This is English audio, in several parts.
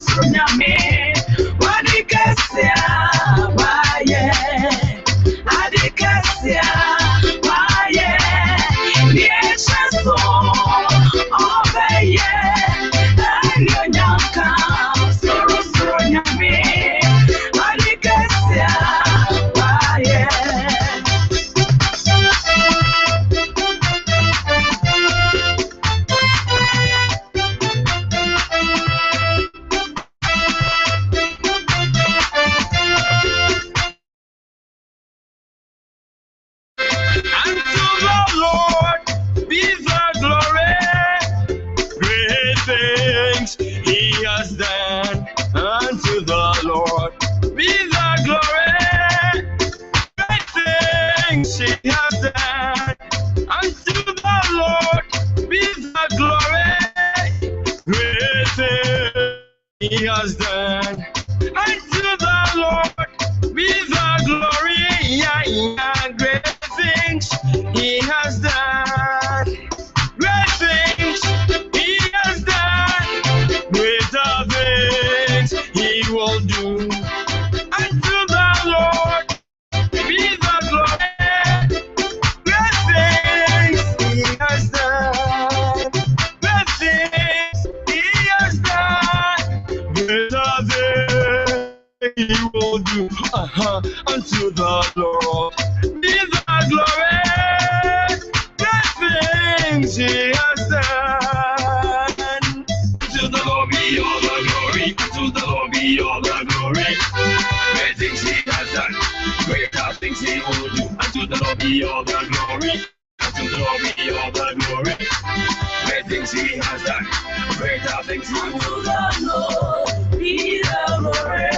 Sunyame, Wadikasia, Waye, Adikasia, Waye, Yeshaso, Obeye, Anyonyaka, Sunyame, Wadikasia, Waye. Unto the Lord be the glory, great things He has done. Unto the Lord be the glory, great things He has done. Unto the Lord be the glory, great things He has done. Great things He has done. Greater things He will do. Unto the Lord be the glory. Great things He has done. Great things He has done. Greater things He will do. Unto the Lord be the glory. Great things He has done. To the Lord be all the glory. To the Lord be all the glory. Great things He has done. Greater things He will do. Unto the Lord be all the glory. Unto the Lord be all the glory. Great things He has done. Greater things He will do. Unto the Lord be the glory.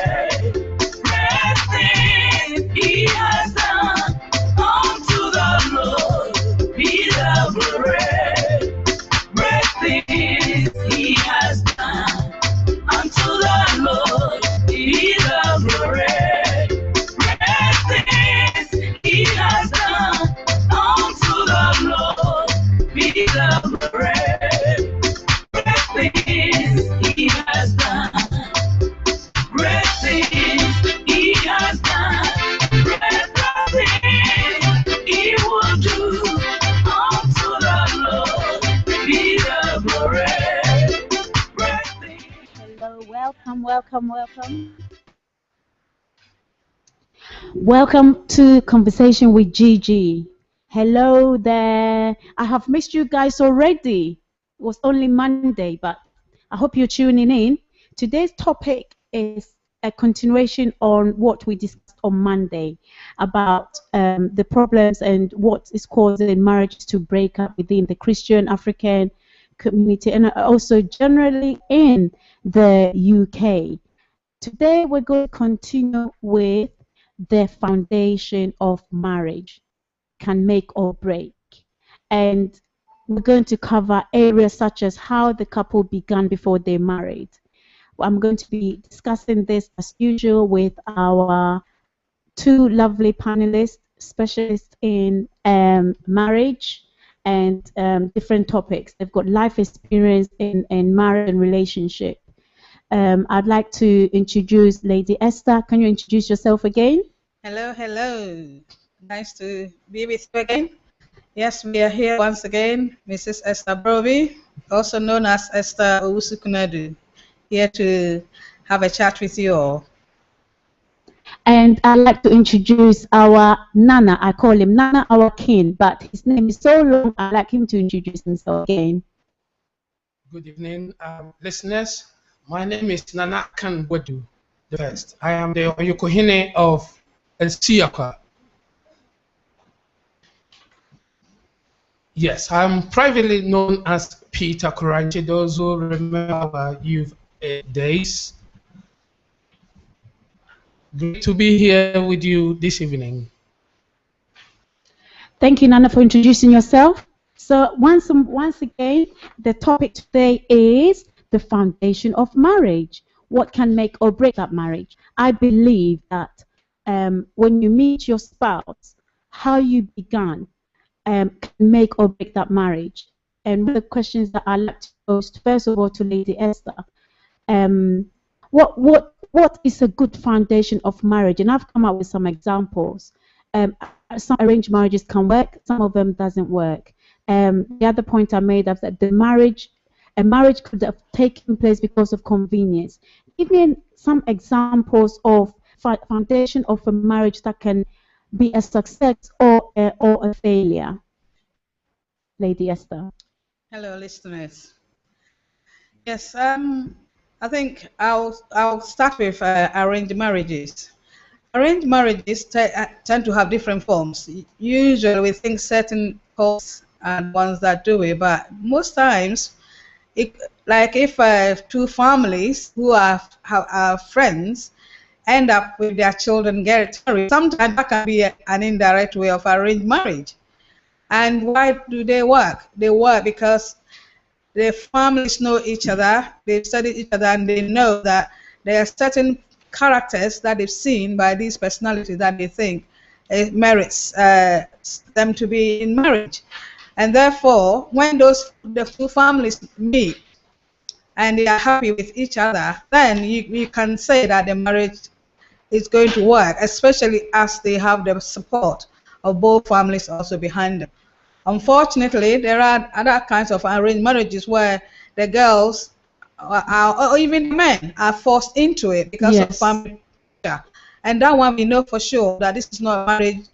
Great things He has done. Unto the Lord be the glory. Great things He has done. Unto the Lord be the glory. Great things He has done. Unto the Lord be the glory. Great things He has done. Great things He has done. Great things He will do. Unto the Lord be the glory. Hello, welcome. Welcome to Conversation with GiGi. Hello there. I have missed you guys already. It was only Monday, but I hope you're tuning in. Today's topic is a continuation on what we discussed on Monday about the problems and what is causing marriages to break up within the Christian African community and also generally in the UK. Today we're going to continue with the foundation of marriage, can make or break. And we're going to cover areas such as how the couple began before they married. I'm going to be discussing this as usual with our two lovely panelists, specialists in marriage and different topics. They've got life experience in marriage and relationship. I'd like to introduce Lady Esther. Can you introduce yourself again? Hello. Nice to be with you again. Yes, we are here once again, Mrs. Esther Broby, also known as Esther Owusu-Kunadu, here to have a chat with you all. And I'd like to introduce our Nana. I call him Nana, our king, but his name is so long, I'd like him to introduce himself again. Good evening, listeners. My name is Nana Kanwedu the First. I am the Oyokohene of Elsiaka. Yes, I'm privately known as Peter Kuranchi. Those who remember our youth days. Great to be here with you this evening. Thank you, Nana, for introducing yourself. So once again, the topic today is the foundation of marriage. What can make or break that marriage? I believe that when you meet your spouse, how you began can make or break that marriage. And one of the questions that I like to pose, first of all, to Lady Esther, what is a good foundation of marriage? And I've come up with some examples. Some arranged marriages can work, some of them doesn't work. The other point I made is that a marriage could have taken place because of convenience. Give me some examples of foundation of a marriage that can be a success or a failure. Lady Esther. Hello, listeners. Yes, I think I'll start with arranged marriages. Arranged marriages tend to have different forms. Usually, we think certain couples and ones that do it, but most times, like if two families who are friends end up with their children get married, sometimes that can be an indirect way of arranged marriage. And why do they work? They work because the families know each other, they've studied each other, and they know that there are certain characters that they've seen by these personalities that they think it merits them to be in marriage. And therefore, when the two families meet and they are happy with each other, then you can say that the marriage is going to work, especially as they have the support of both families also behind them. Unfortunately, there are other kinds of arranged marriages where the girls or even the men are forced into it because of family pressure. And that one we know for sure that this is not a marriage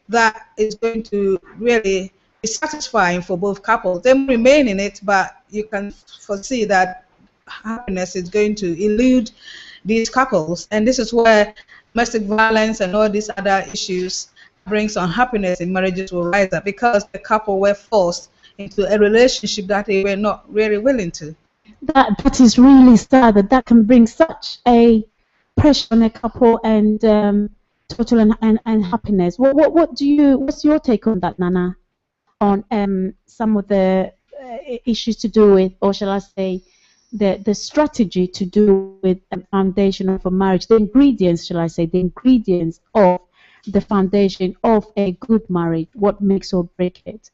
that is going to really be satisfying for both couples. They remain in it, but you can foresee that happiness is going to elude these couples. And this is where domestic violence and all these other issues brings unhappiness in marriages will rise up because the couple were forced into a relationship that they were not really willing to. That is really sad. That can bring such a pressure on a couple and total and happiness. What's your take on that, Nana? On some of the issues to do with, or shall I say, the strategy to do with the foundation of a marriage, the ingredients, shall I say, the ingredients of the foundation of a good marriage, what makes or break it.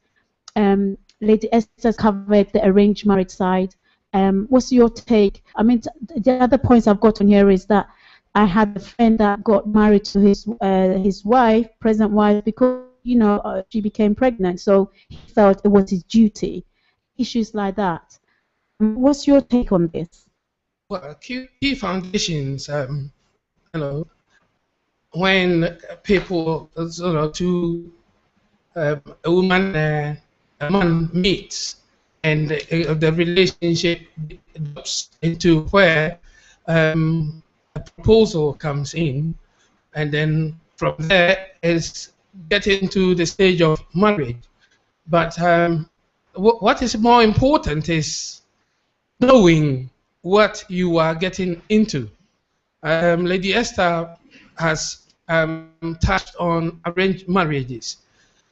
Lady Esther's covered the arranged marriage side. What's your take? I mean, the other points I've got on here is that I had a friend that got married to his wife, present wife, because she became pregnant, so he felt it was his duty. Issues like that. What's your take on this? Well, key foundations, when people, a woman, a man meets, and the relationship develops into where a proposal comes in, and then from there is getting to the stage of marriage. But what is more important is knowing what you are getting into. Lady Esther has touched on arranged marriages.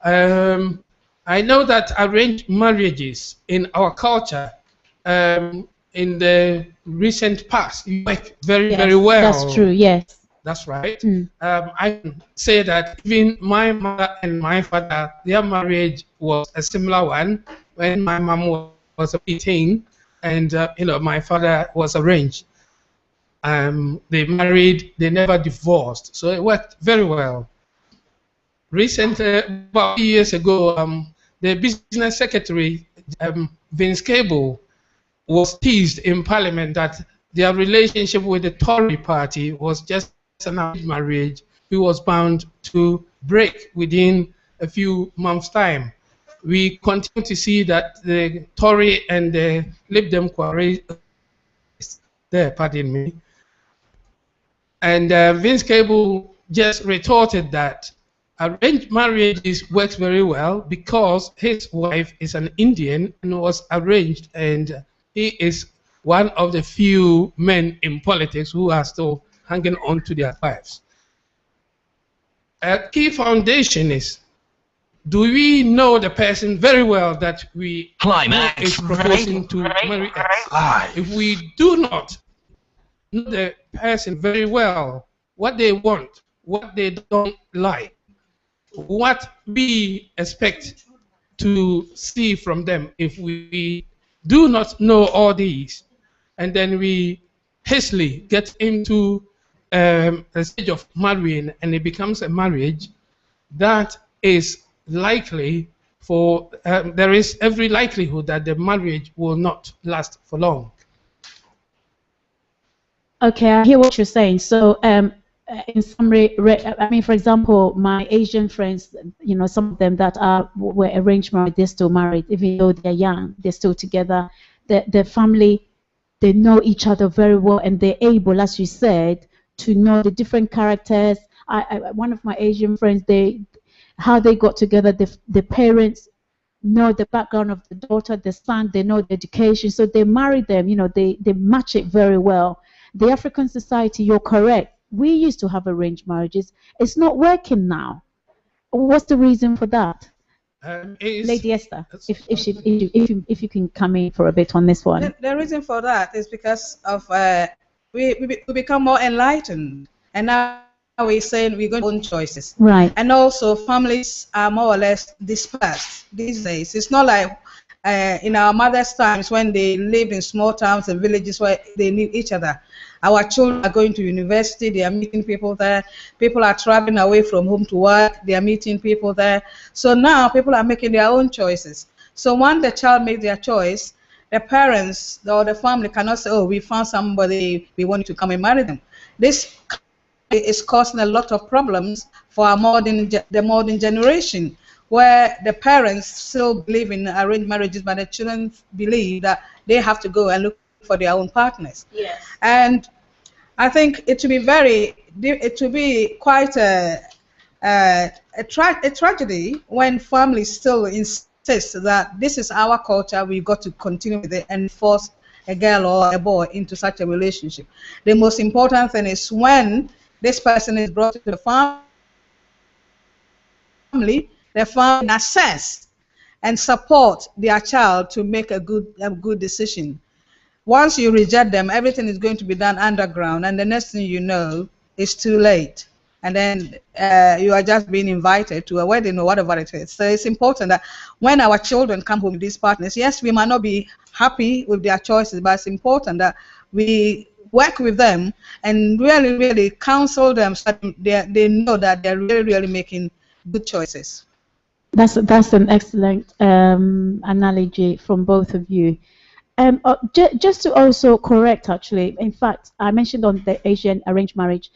I know that arranged marriages in our culture in the recent past work very well. That's true, yes. That's right. I can say that even my mother and my father, their marriage was a similar one when my mom was 18 and my father was arranged. They married, they never divorced, so it worked very well. Recently, about 2 years ago, the business secretary, Vince Cable, was teased in Parliament that their relationship with the Tory party was just an arranged marriage. He was bound to break within a few months' time. We continue to see that the Tory and the Lib Dem coalition, pardon me, and Vince Cable just retorted that arranged marriages works very well because his wife is an Indian and was arranged, and he is one of the few men in politics who are still hanging on to their wives. A key foundation is, do we know the person very well that we Climax is proposing to marry us? If we do not know the person very well, what they want, what they don't like, what we expect to see from them, if we do not know all these, and then we hastily get into a stage of marrying and it becomes a marriage, that is likely for, there is every likelihood that the marriage will not last for long. Okay, I hear what you're saying. So, in summary, I mean, for example, my Asian friends, you know, some of them that were arranged married, they're still married, even though they're young, they're still together. The family, they know each other very well, and they're able, as you said, to know the different characters. One of my Asian friends, how they got together, the parents know the background of the daughter, the son, they know the education, so they marry them, you know, they match it very well. The African society, you're correct. We used to have arranged marriages. It's not working now. What's the reason for that? Lady Esther, if you can come in for a bit on this one. The reason for that is because of we become more enlightened, and now we're saying we're going to own choices. Right. And also families are more or less dispersed these days. It's not like in our mother's times when they lived in small towns and villages where they knew each other. Our children are going to university, they are meeting people there. People are traveling away from home to work, they are meeting people there. So now people are making their own choices. So when the child makes their choice, the parents or the family cannot say, oh, we found somebody, we want you to come and marry them. This is causing a lot of problems for our the modern generation, where the parents still believe in arranged marriages, but the children believe that they have to go and look for their own partners. Yes. And I think it will be quite a tragedy when families still insist that this is our culture, we've got to continue with it and force a girl or a boy into such a relationship. The most important thing is when this person is brought to the family assess and support their child to make a good decision. Once you reject them, everything is going to be done underground, and the next thing you know, it's too late. And then you are just being invited to a wedding or whatever it is. So it's important that when our children come home with these partners, yes, we might not be happy with their choices, but it's important that we work with them and really, really counsel them so that they know that they're really, really making good choices. That's an excellent analogy from both of you. Just to also correct, actually, in fact, I mentioned on the Asian arranged marriage.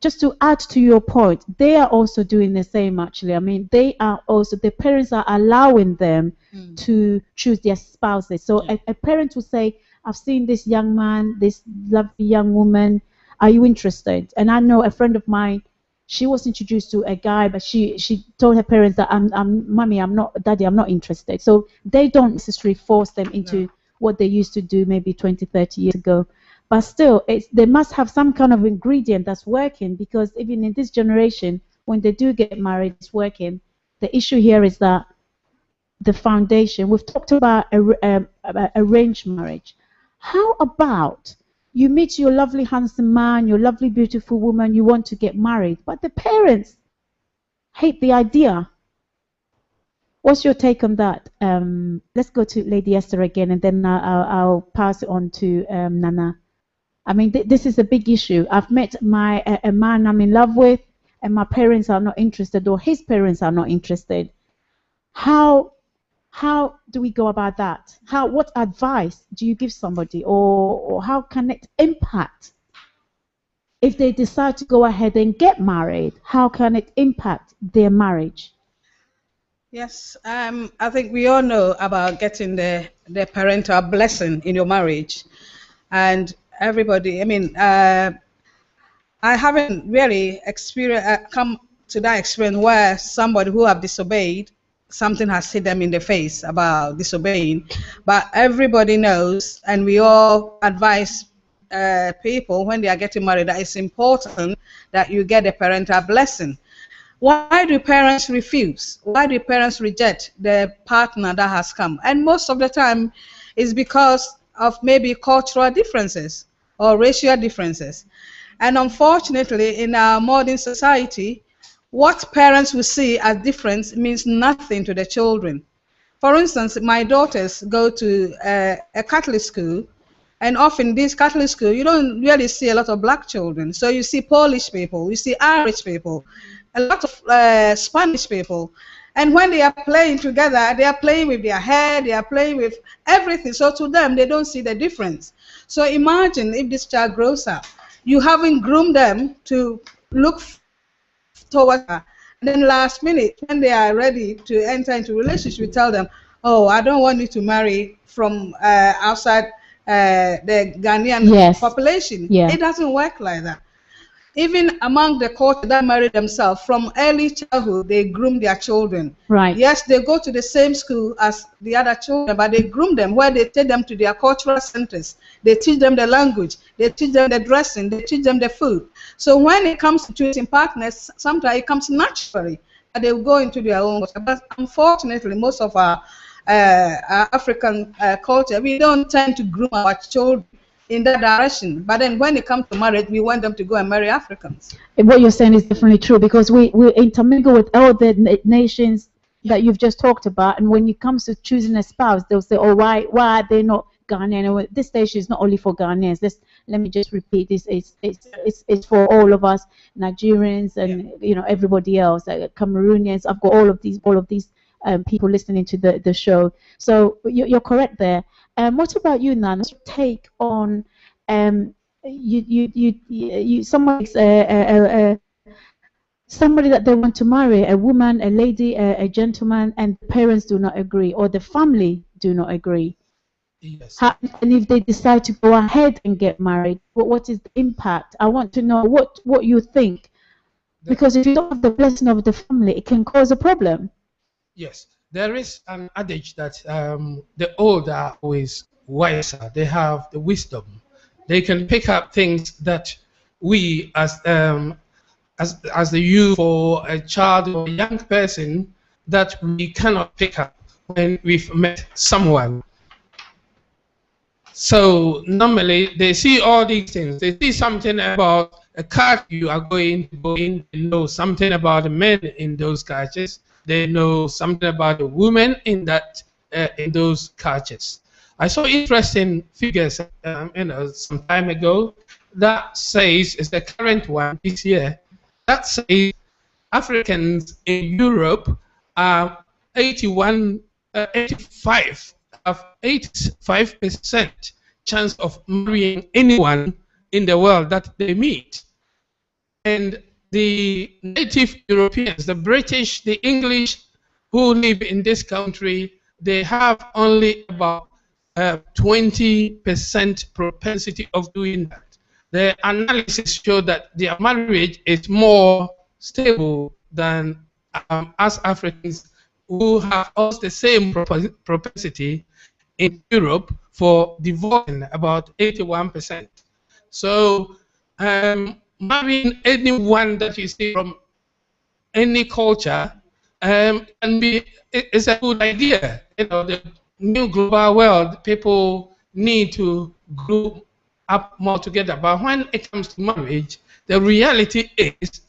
Just to add to your point, they are also doing the same. Actually, I mean, they are also, the parents are allowing them to choose their spouses. So a parent will say, "I've seen this young man, this lovely young woman. Are you interested?" And I know a friend of mine. She was introduced to a guy, but she told her parents that Mommy, Daddy, I'm not interested. So they don't necessarily force them into what they used to do maybe 20, 30 years ago. But still, they must have some kind of ingredient that's working, because even in this generation, when they do get married, it's working. The issue here is that the foundation. We've talked about arranged marriage. How about you meet your lovely handsome man, your lovely beautiful woman, you want to get married, but the parents hate the idea. What's your take on that? Let's go to Lady Esther again, and then I'll pass it on to Nana. I mean, this is a big issue. I've met a man I'm in love with, and my parents are not interested, or his parents are not interested. How do we go about that? What advice do you give somebody, or how can it impact if they decide to go ahead and get married? How can it impact their marriage? Yes, I think we all know about getting the parental blessing in your marriage, and everybody. I mean, I haven't really come to that experience where somebody who have disobeyed, something has hit them in the face about disobeying, but everybody knows, and we all advise people when they are getting married that it's important that you get a parental blessing. Why do parents refuse? Why do parents reject the partner that has come? And most of the time it's because of maybe cultural differences or racial differences. And unfortunately, in our modern society, what parents will see as difference means nothing to the children. For instance, my daughters go to a Catholic school, And often these Catholic schools, you don't really see a lot of black children. So you see Polish people, you see Irish people, a lot of Spanish people. And when they are playing together, they are playing with their hair, they are playing with everything. So to them, they don't see the difference. So imagine if this child grows up, you haven't groomed them to look towards her. And then last minute, when they are ready to enter into relationship, you tell them, oh, I don't want you to marry from outside the Ghanaian Yes. population. Yeah. It doesn't work like that. Even among the culture that marry themselves, from early childhood, they groom their children. Right. Yes, they go to the same school as the other children, but they groom them where they take them to their cultural centers. They teach them the language, they teach them the dressing, they teach them the food. So when it comes to choosing partners, sometimes it comes naturally that they will go into their own culture. But unfortunately, most of our African culture, we don't tend to groom our children in that direction. But then when it comes to marriage, we want them to go and marry Africans. What you're saying is definitely true, because we intermingle with all the nations that you've just talked about, and when it comes to choosing a spouse, they'll say, oh, why are they not Ghanaian? This station is not only for Ghanaians. Let me just repeat this. It's for all of us, Nigerians and everybody else, Cameroonians. I've got all of these people listening to the show. So you're correct there. What about you, Nan? What's your take on somebody that they want to marry, a woman, a lady, a gentleman, and the parents do not agree, or the family do not agree? Yes. And if they decide to go ahead and get married, what is the impact? I want to know what you think, because if you don't have the blessing of the family, it can cause a problem. Yes, there is an adage that the old are always wiser. They have the wisdom. They can pick up things that we, as the youth or a child or a young person, that we cannot pick up when we've met someone. So normally they see all these things. They see something about a cart you are going to go in. They know something about the men in those carts. They know something about the women in those carts. I saw interesting figures, some time ago. That says, is the current one this year. That says Africans in Europe are 85% chance of marrying anyone in the world that they meet. And the native Europeans, the British, the English who live in this country, they have only about 20% propensity of doing that. The analysis show that their marriage is more stable than us Africans, who have also the same propensity in Europe for divorcing, about 81%. So marrying anyone that you see from any culture is a good idea. The new global world, people need to grow up more together. But when it comes to marriage, the reality is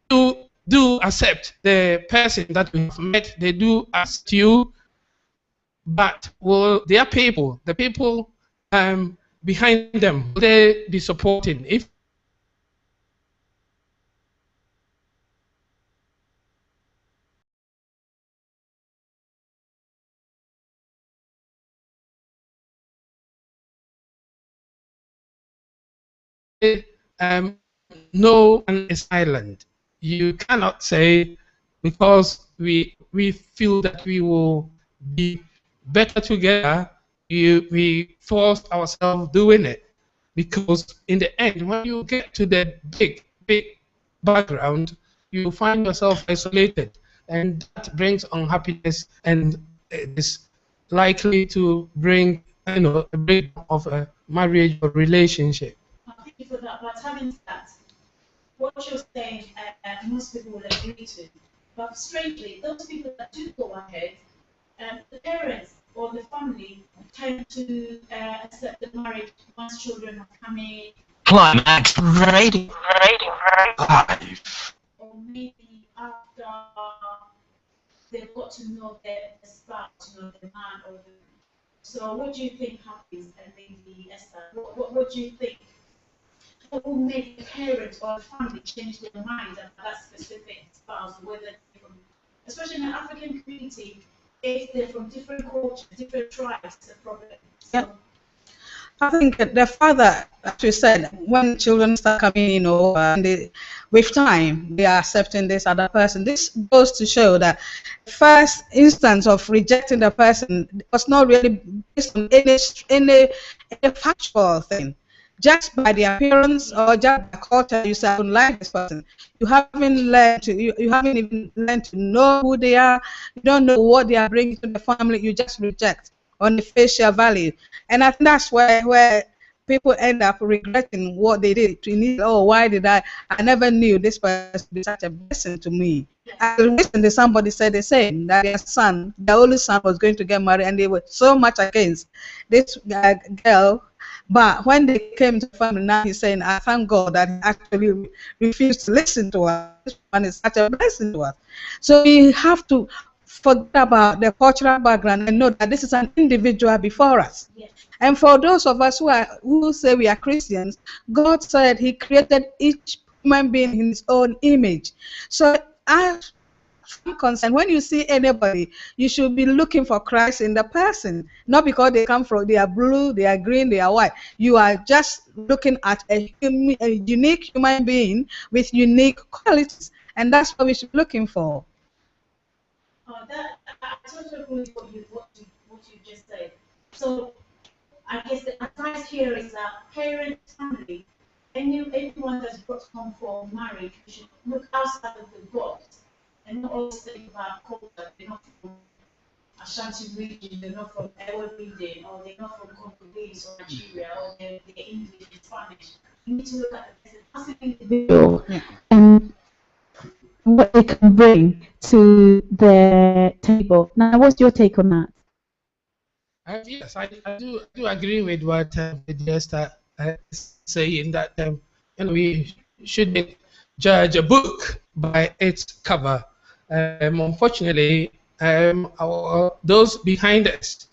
you do accept the person that you have met. They do accept you, but will their people, the people behind them, will they be supporting? If no one is silent. You cannot say because we feel that we will be better together. We forced ourselves doing it, because in the end, when you get to the big background, you find yourself isolated, and that brings unhappiness, and it is likely to bring a breakdown of a marriage or relationship. Thank you for that. But having said what you're saying, most people will agree to. But strangely, those people that do go ahead, the parents or the family tend to accept the marriage once children are coming. Climax rating 5. Or maybe after they've got to know the spouse, the man or the. So what do you think happens, Lady Esther? What do you think? What will make a parent or a family change their mind about that specific spouse, whether they're from, especially in the African community, if they're from different cultures, different tribes, it's a problem. Yeah. So, I think the father, as you said, when children start coming in over and with time they are accepting this other person, this goes to show that the first instance of rejecting the person was not really based on any factual thing. Just by the appearance or just by culture, you say, I don't like this person. You haven't even learned to know who they are. You don't know what they are bringing to the family. You just reject on the facial value. And I think that's where people end up regretting what they did. Oh, why did I never knew this person would be such a blessing to me. Recently, somebody said the same, that their only son was going to get married, and they were so much against this girl. But when they came to the family, now he's saying, I thank God that he actually refused to listen to us. This one is such a blessing to us. So we have to forget about the cultural background and know that this is an individual before us. yes. And for those of us who say we are Christians, God said He created each human being in His own image. So as I'm concerned, when you see anybody, you should be looking for Christ in the person, not because they are blue, they are green, they are white. You are just looking at a unique human being with unique qualities, and that's what we should be looking for. I totally agree with what you just said. So I guess the advice here is that parents, family, anyone that's brought home for marriage, we should look outside of the box and not always think about culture. They're not from Ashanti region, they're not from Ewa region, or they're not from Congolese or Nigeria, or they're English and Spanish. You need to look at the person as an individual and what they can bring to the table. Now, what's your take on that? Yes, I do agree with what the Esther is saying, that we shouldn't judge a book by its cover. Unfortunately, those behind us,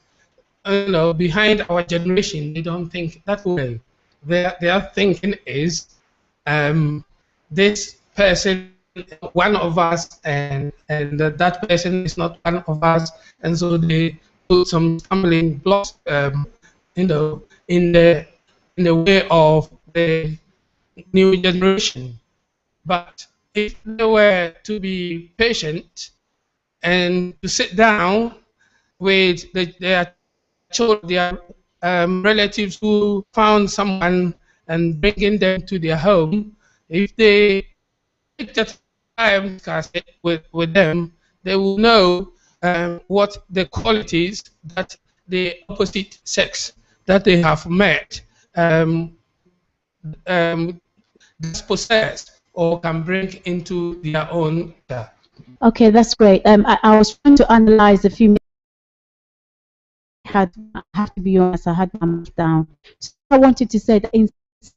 behind our generation, they don't think that way. Their thinking is, this person one of us, and that person is not one of us, and so they put some stumbling blocks, in the way of the new generation. But if they were to be patient and to sit down with their children, their relatives who found someone and bringing them to their home, if they take the time to discuss it with them, they will know what the qualities that the opposite sex that they have met um, possess or can bring into their own. Okay, that's great. I was trying to analyze a few. I have to be honest, I had my mouth down. So I wanted to say that in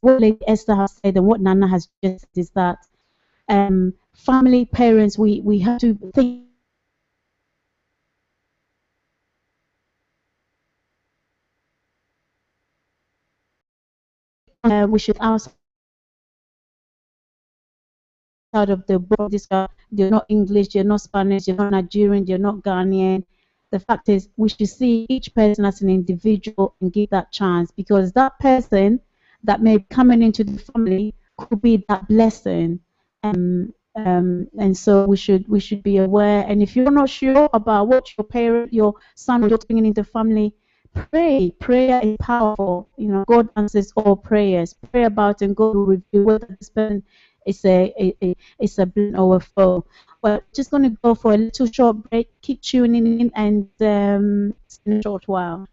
what Lady Esther has said and what Nana has just said is that family, parents, we have to think. We should ask out of the board. They're not English, they're not Spanish, they're not Nigerian, they're not Ghanaian. The fact is, we should see each person as an individual and give that chance, because that person that may be coming into the family could be that blessing. And so we should be aware. And if you're not sure about what your son or daughter bringing into the family, pray. Prayer is powerful. God answers all prayers. Pray about it, and God will reveal whether this person is a blessing or a foe. Well, just going to go for a little short break. Keep tuning in, and it's in a short while.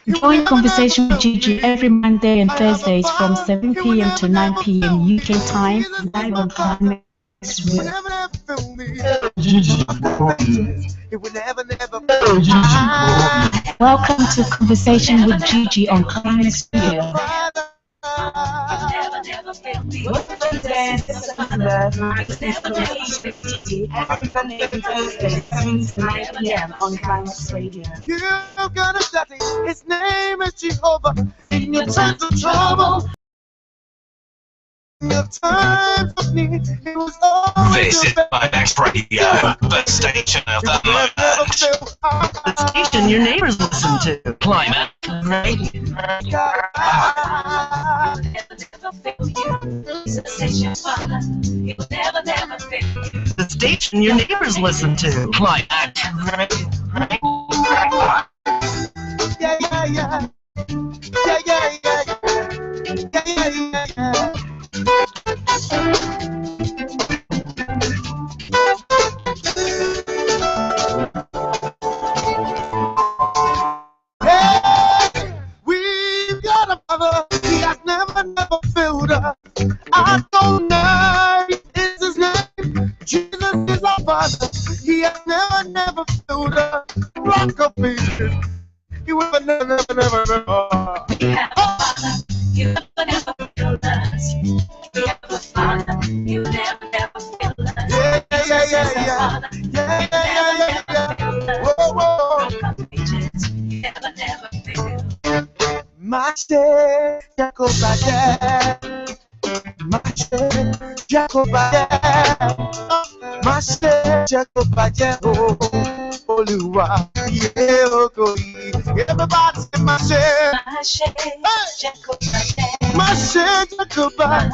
Join Conversation with GiGi every Monday and Thursdays from 7 p.m. to 9 p.m. UK time, live on Climax. Welcome to Conversation with GiGi on Climax Radio. never feel me. What's the dance? It's a thunder. It's never me. Every Sunday and Thursday, 7 to 9 p.m. on Climax Radio. You've got a daddy. His name is Jehovah. In your times of trouble, in your time of need, it was all. This is Climax Radio, the station of the moment. The station your neighbors listen to. Climax Radio. The station your neighbors listen to. Climax Radio. Yeah, yeah, yeah. Yeah, yeah, yeah. Yeah, yeah, yeah, Hey, we've got a father. He has never failed us. Adonai is his name. Jesus is our father. He has never failed us. Rock of ages. He will never. You never feel us. You have a father. You never feel us. Yeah. Whoa. You never feel. Master Jacobade. Master Jacobade. Oluwa. Yeah, Ogoyi. Everybody say Master. Master Jacobade.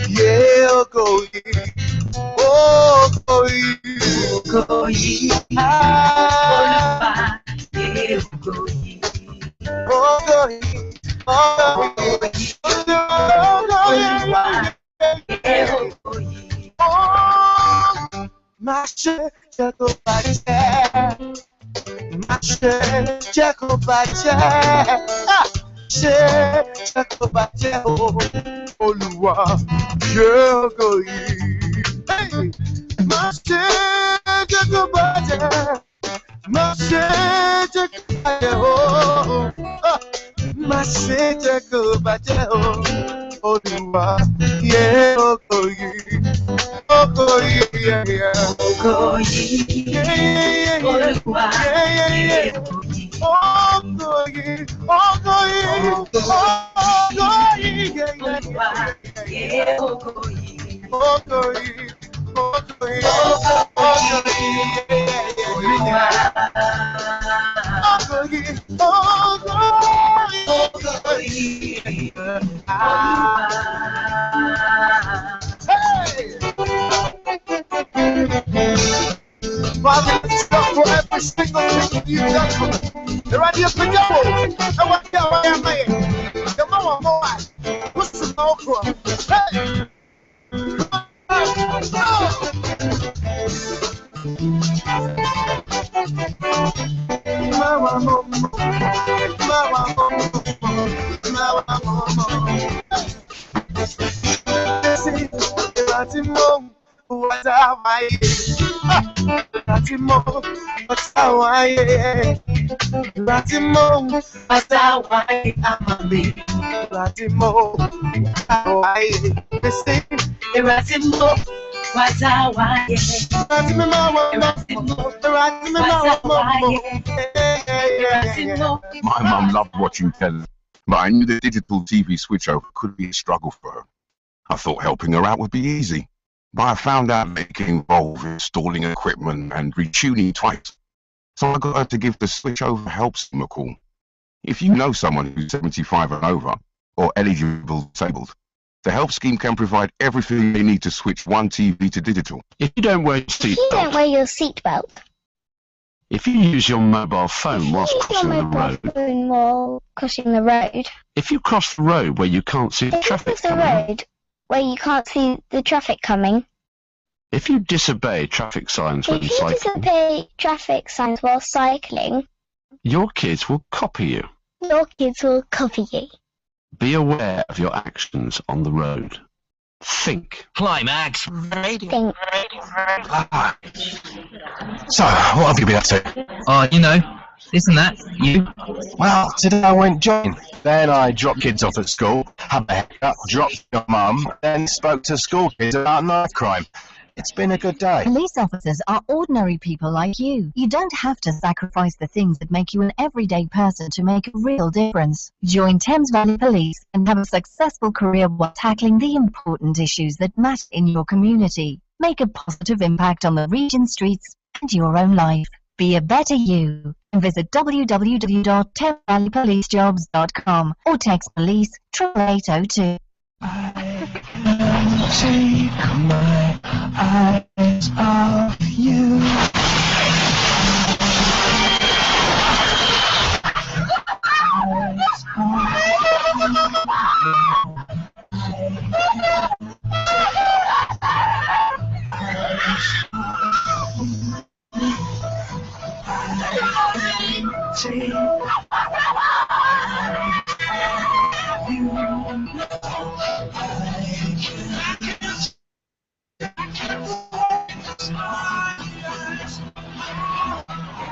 Yeah, Ogoyi. Mashe Jacobate, Oluwa, Yogoyi. Hey, Mashe Jacobate, oh, Mashe Jacobate, Oluwa, Yogoyi, yeah. Father, it's stuff for every single thing you've done for me. You're ready to go. I want to go. I am here. Come on, boy. What's the okra? Hey! My mum loved watching telly, but I knew the digital TV switchover could be a struggle for her. I thought helping her out would be easy, but I found out it can involve installing equipment and retuning twice. So I got her to give the switchover help team a call. If you know someone who's 75 and over, or eligible disabled, the help scheme can provide everything they need to switch one TV to digital. If you don't wear your seatbelt, if you use your mobile phone whilst crossing the road, if you cross the road where you can't see the traffic coming, if you disobey traffic signs while cycling, your kids will copy you. Be aware of your actions on the road. Think. Climax radio. Think. So, what have you been up to? You know, isn't that you? Well, today I went jogging. Then I dropped kids off at school, had a haircut, dropped your mum, then spoke to school kids about knife crime. It's been a good day. Police officers are ordinary people like you. You don't have to sacrifice the things that make you an everyday person to make a real difference. Join Thames Valley Police and have a successful career while tackling the important issues that matter in your community. Make a positive impact on the region's streets and your own life. Be a better you. And visit www.thamesvalleypolicejobs.com or text police 8802. Take my eyes off you.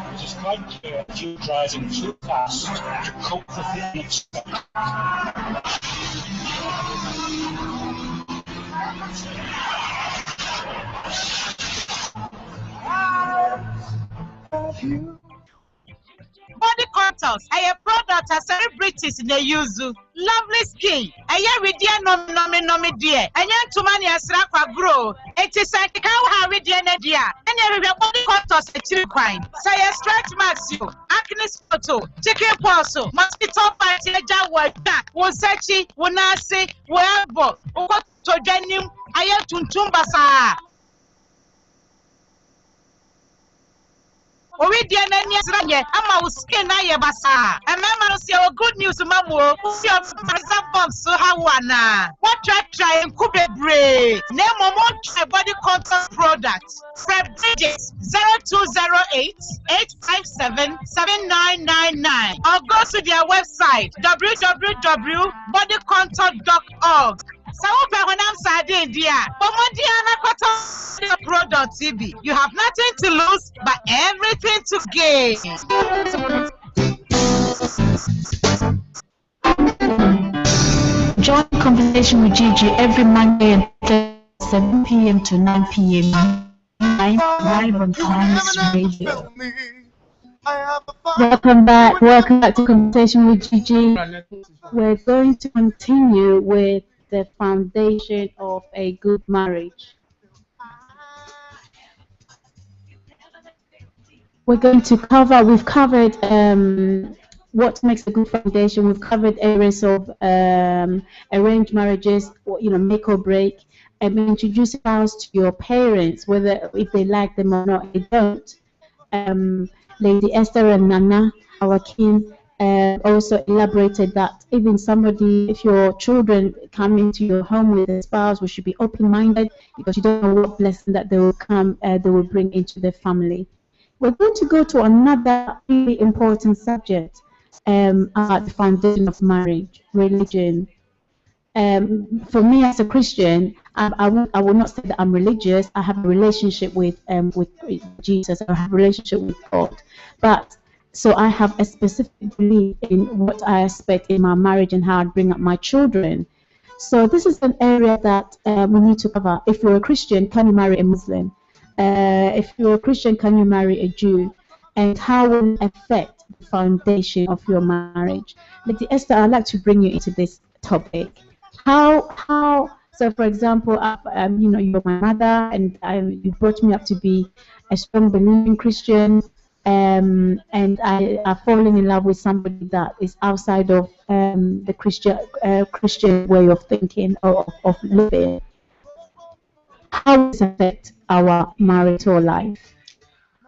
It is quite clear that you're driving too fast to cope with the unexpected. Body contours are a product of celebrities in the use. Lovely skin. I hear with dear no dear. And young to money as Rapa grow. It is like how we dear Nadia. And every body contours a chill crime. Say a stretch marks you. Acne photo. Chicken posso. Mosquito party. A jaw back. Wosachi. Wonasi. Webo. Oko to denim. I have tuntumbasa. We dear Nanya, I'm skin. I am basa. And Mamma, see our good news, Mamma. See your bomb so hawana. What try and could be brave. Name more body contact product. Rev digits 0208 857 7999. Or go to their website www.bodycontact.org. So when I'm sad, dear, product TV. You have nothing to lose, but everything to gain. Join conversation with GiGi every Monday and 7 p.m. to 9 p.m. live on Climax Radio. Welcome back to Conversation with GiGi. We're going to continue with the foundation of a good marriage. We're going to we've covered what makes a good foundation. We've covered areas of arranged marriages, make or break, and introduce spouse to your parents, whether if they like them or not, they don't. Lady Esther and Nana, our king, also elaborated that even if your children come into your home with a spouse, we should be open-minded because you don't know what blessing that they will bring into the family. We're going to go to another really important subject about the foundation of marriage, religion. For me as a Christian, I will not say that I'm religious. I have a relationship with Jesus. I have a relationship with God, so I have a specific belief in what I expect in my marriage and how I bring up my children. So this is an area that we need to cover. If you're a Christian, can you marry a Muslim? If you're a Christian, can you marry a Jew? And how will it affect the foundation of your marriage? Lady Esther, I'd like to bring you into this topic. So for example, you're my mother, and you brought me up to be a strong believing Christian. And I are falling in love with somebody that is outside of the Christian way of thinking or of living. How does it affect our marital life?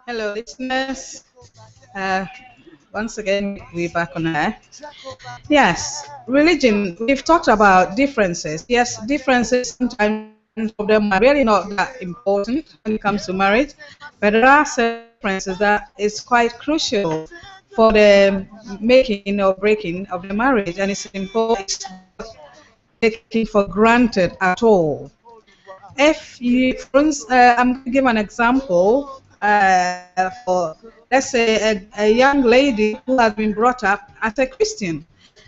Hello, listeners. Once again, we're back on air. Yes, religion. We've talked about differences. Yes, differences sometimes of them are really not that important when it comes to marriage, but there are certain differences that is quite crucial for the making or breaking of the marriage, and it's important taken for granted at all. If you, for instance, I'm going to give an example for, let's say, a young lady who has been brought up as a Christian.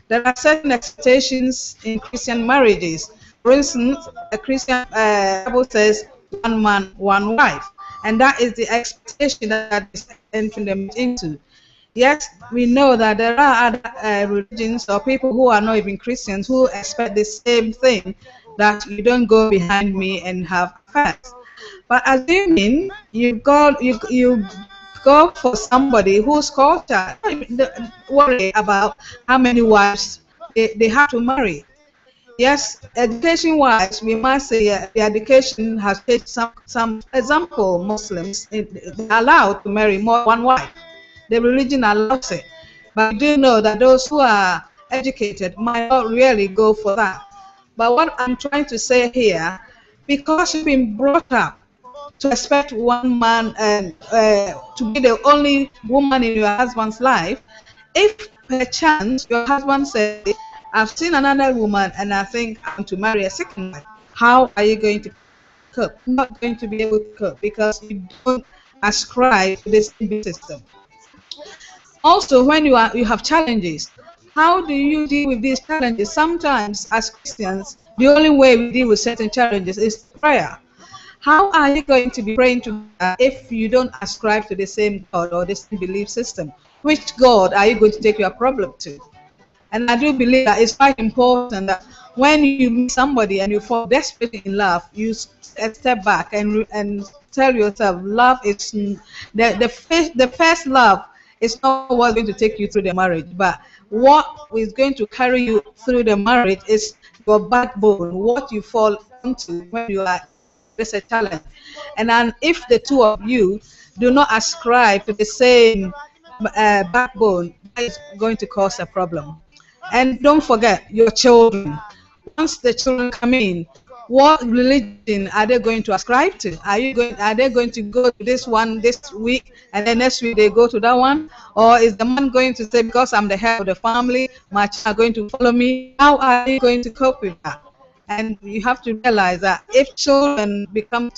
There are certain expectations in Christian marriages. For instance, a Christian Bible says one man, one wife, and that is the expectation that is entering them into. Yes, we know that there are other religions or people who are not even Christians who expect the same thing, that you don't go behind me and have affairs. But assuming you go for somebody whose culture, don't worry about how many wives they have to marry. Yes, education-wise, we must say the education has changed some example. Muslims they're allowed to marry more one wife. The religion allows it. But we do know that those who are educated might not really go for that. But what I'm trying to say here, because you've been brought up to expect one man and to be the only woman in your husband's life, if perchance your husband says, I've seen another woman and I think I want to marry a second wife, how are you going to cope? Not going to be able to cope because you don't ascribe to the same system. Also, when you have challenges, how do you deal with these challenges? Sometimes, as Christians, the only way we deal with certain challenges is prayer. How are you going to be praying to God if you don't ascribe to the same God or the same belief system? Which God are you going to take your problem to? And I do believe that it's quite important that when you meet somebody and you fall desperately in love, you step back and tell yourself, love is the first love is not what's going to take you through the marriage, but what is going to carry you through the marriage is your backbone, what you fall into when you are there's a challenge. And then if the two of you do not ascribe to the same backbone, that is going to cause a problem. And don't forget your children. Once the children come in, what religion are they going to ascribe to? Are they going to go to this one this week and then next week they go to that one? Or is the man going to say, because I'm the head of the family, my children are going to follow me? How are you going to cope with that? And you have to realize that if children become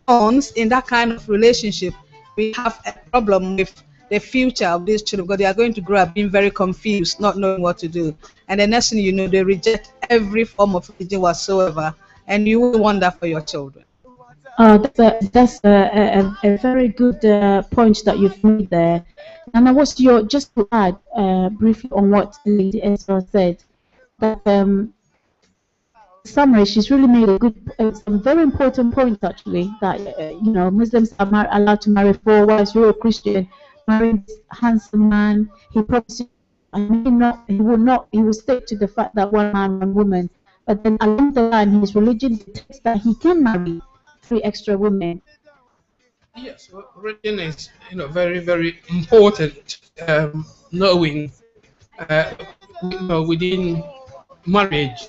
pawns in that kind of relationship, we have a problem with the future of these children, because they are going to grow up being very confused, not knowing what to do. And the next thing you know, they reject every form of religion whatsoever, and you will want that for your children. That's a very good point that you've made there. And I was just to add briefly on what Lady Esther said, that summary, she's really made a good, some very important points actually. That Muslims are allowed to marry four wives. You're a Christian, marrying this handsome man. He promises, he will stick to the fact that one man, one woman. But then along the line, his religion dictates that he can marry 3 extra women. Yes, religion is very very important. Knowing within marriage,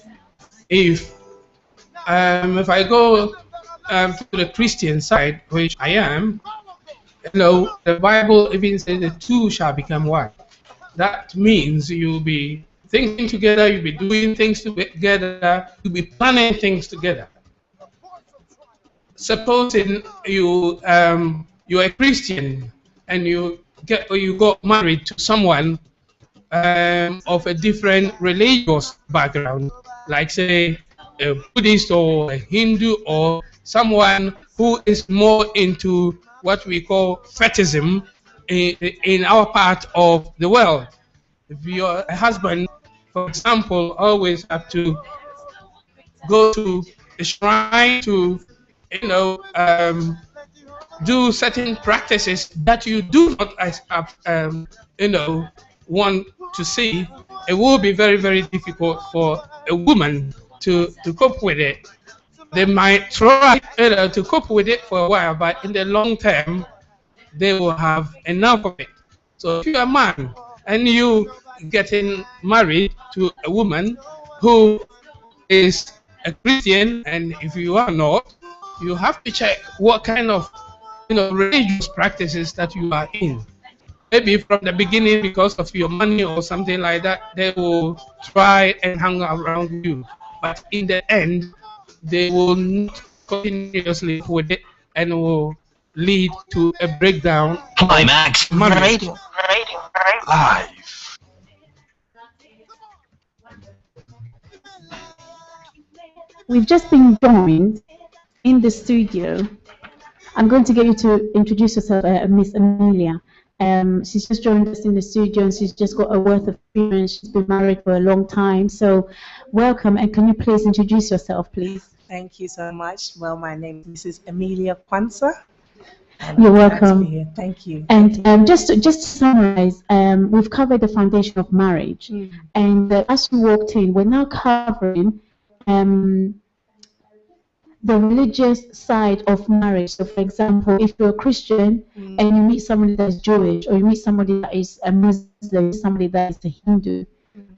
if I go to the Christian side, which I am, the Bible even says the two shall become one. That means you'll be thinking together, you'll be doing things together, you'll be planning things together. Supposing you're a Christian and you got married to someone of a different religious background, like say a Buddhist or a Hindu or someone who is more into what we call fetishism in our part of the world. If your husband, for example, always have to go to the shrine to do certain practices that you do not want to see, it will be very very difficult for a woman to cope with it. They might try to cope with it for a while, but in the long term they will have enough of it. So if you're a man and you getting married to a woman who is a Christian, and if you are not, you have to check what kind of religious practices that you are in. maybe from the beginning, because of your money or something like that, they will try and hang around you. But in the end, they will not continuously with it and will lead to a breakdown. Climax Marriage. Live. We've just been joined in the studio. I'm going to get you to introduce yourself, Miss Amelia. She's just joined us in the studio and she's just got a wealth of experience. She's been married for a long time. So welcome, and can you please introduce yourself, please? Thank you so much. Well, my name is Mrs. Amelia Kwanzaa. You're welcome. Thank you. And just to summarize, we've covered the foundation of marriage. And as you walked in, we're now covering the religious side of marriage. So, for example, if you're a Christian and you meet somebody that is Jewish, or you meet somebody that is a Muslim, somebody that is a Hindu,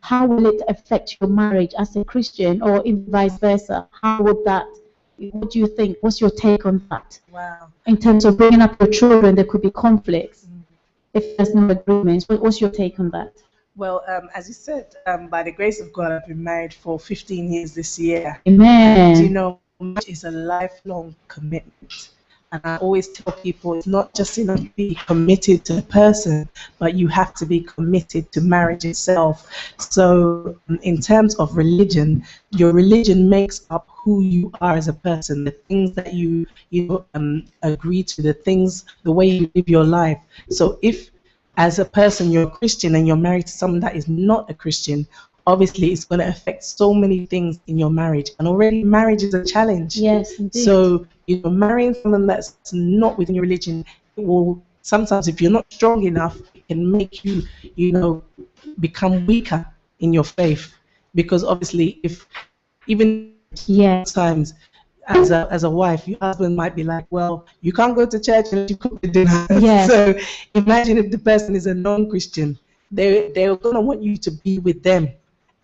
how will it affect your marriage as a Christian, or even vice versa? How would that? What do you think? What's your take on that? Wow. In terms of bringing up your children, there could be conflicts if there's no agreements. What's your take on that? Well, as you said, by the grace of God, I've been married for 15 years this year. Amen. And, you know, marriage is a lifelong commitment. And I always tell people it's not just enough to be committed to the person, but you have to be committed to marriage itself. So in terms of religion, your religion makes up who you are as a person, the things that you agree to, the way you live your life. So if as a person you're a Christian and you're married to someone that is not a Christian, obviously it's going to affect so many things in your marriage. And already marriage is a challenge. Yes, indeed. So, you know, marrying someone that's not within your religion, it will sometimes, if you're not strong enough, it can make you, you know, become weaker in your faith. Because obviously, if even times as a wife, your husband might be like, well, you can't go to church unless you cook the dinner. Yes. So imagine if the person is a non-Christian, they're going to want you to be with them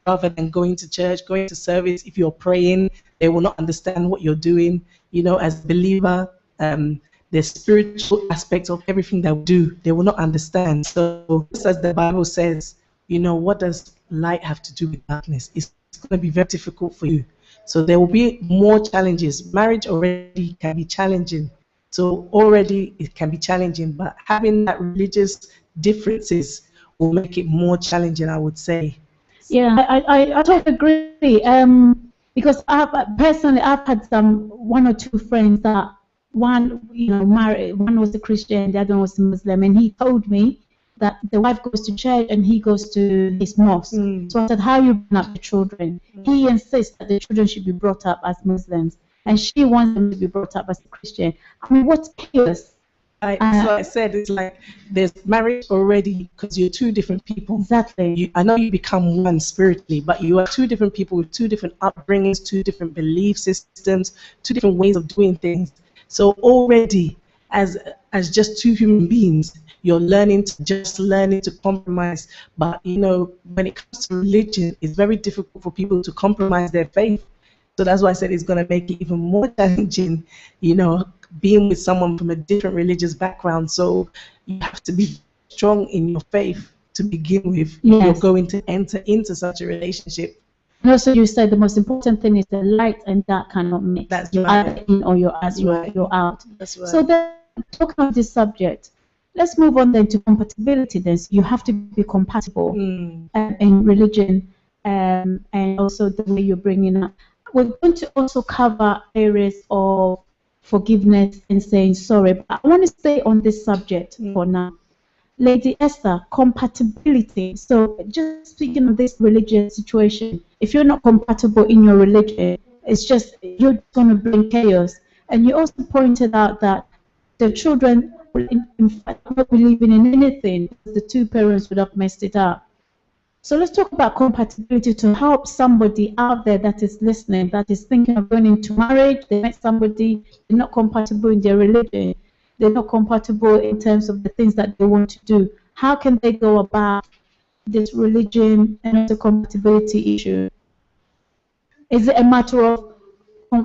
rather than going to church, going to service. If you're praying, they will not understand what you're doing. You know, as a believer, the spiritual aspect of everything that we do, they will not understand. So just as the Bible says, you know, what does light have to do with darkness? It's going to be very difficult for you. So there will be more challenges. Marriage already can be challenging. So already it can be challenging, but having that religious differences will make it more challenging, I would say. Yeah, I totally agree. Because I've had one or two friends that one, you know, married, one was a Christian, the other one was a Muslim, and he told me that the wife goes to church and he goes to his mosque. So I said, how you bring up the children? He insists that the children should be brought up as Muslims, and she wants them to be brought up as a Christian. I mean, what's chaos? So I said, it's like there's marriage already because you're two different people. Exactly. I know you become one spiritually, but you are two different people with two different upbringings, two different belief systems, two different ways of doing things. So already, as just two human beings, you're learning to compromise. But you know, when it comes to religion, it's very difficult for people to compromise their faith. So that's why I said it's going to make it even more challenging, you know, being with someone from a different religious background. So you have to be strong in your faith to begin with. Yes. You're going to enter into such a relationship. And also, you said the most important thing is the light and dark cannot mix. That's you're right. either in or you're out. That's right. So then, talking about this subject, let's move on then to compatibility. Then so you have to be compatible in religion and also the way you're bringing up. We're going to also cover areas of forgiveness and saying sorry. But I want to stay on this subject for now. Lady Esther, compatibility. So just speaking of this religious situation, if you're not compatible in your religion, it's just you're going to bring chaos. And you also pointed out that the children will in fact not believing in anything. The two parents would have messed it up. So let's talk about compatibility to help somebody out there that is listening, that is thinking of going into marriage. They met somebody, they're not compatible in their religion. They're not compatible in terms of the things that they want to do. How can they go about this religion and also compatibility issue? Is it a matter of,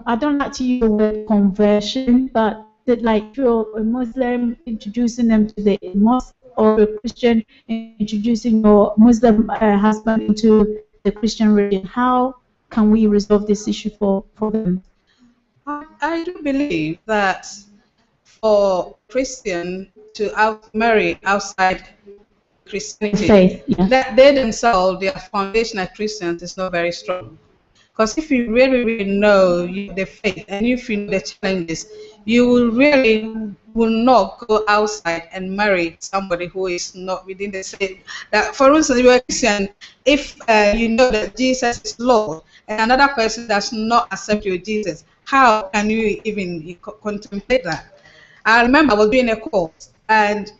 I don't like to use the word conversion, but like if you're a Muslim, introducing them to the mosque, or a Christian introducing your Muslim husband into the Christian religion? How can we resolve this issue for them? I do believe that for Christian to marry outside Christianity, Faith, yeah. that they themselves, their foundation as Christians is not very strong. Because if you really, really know the faith and if you know the challenges, you will really will not go outside and marry somebody who is not within the same. That, for instance, you are a Christian, if you know that Jesus is Lord and another person does not accept your Jesus, how can you even contemplate that? I remember I was doing a course and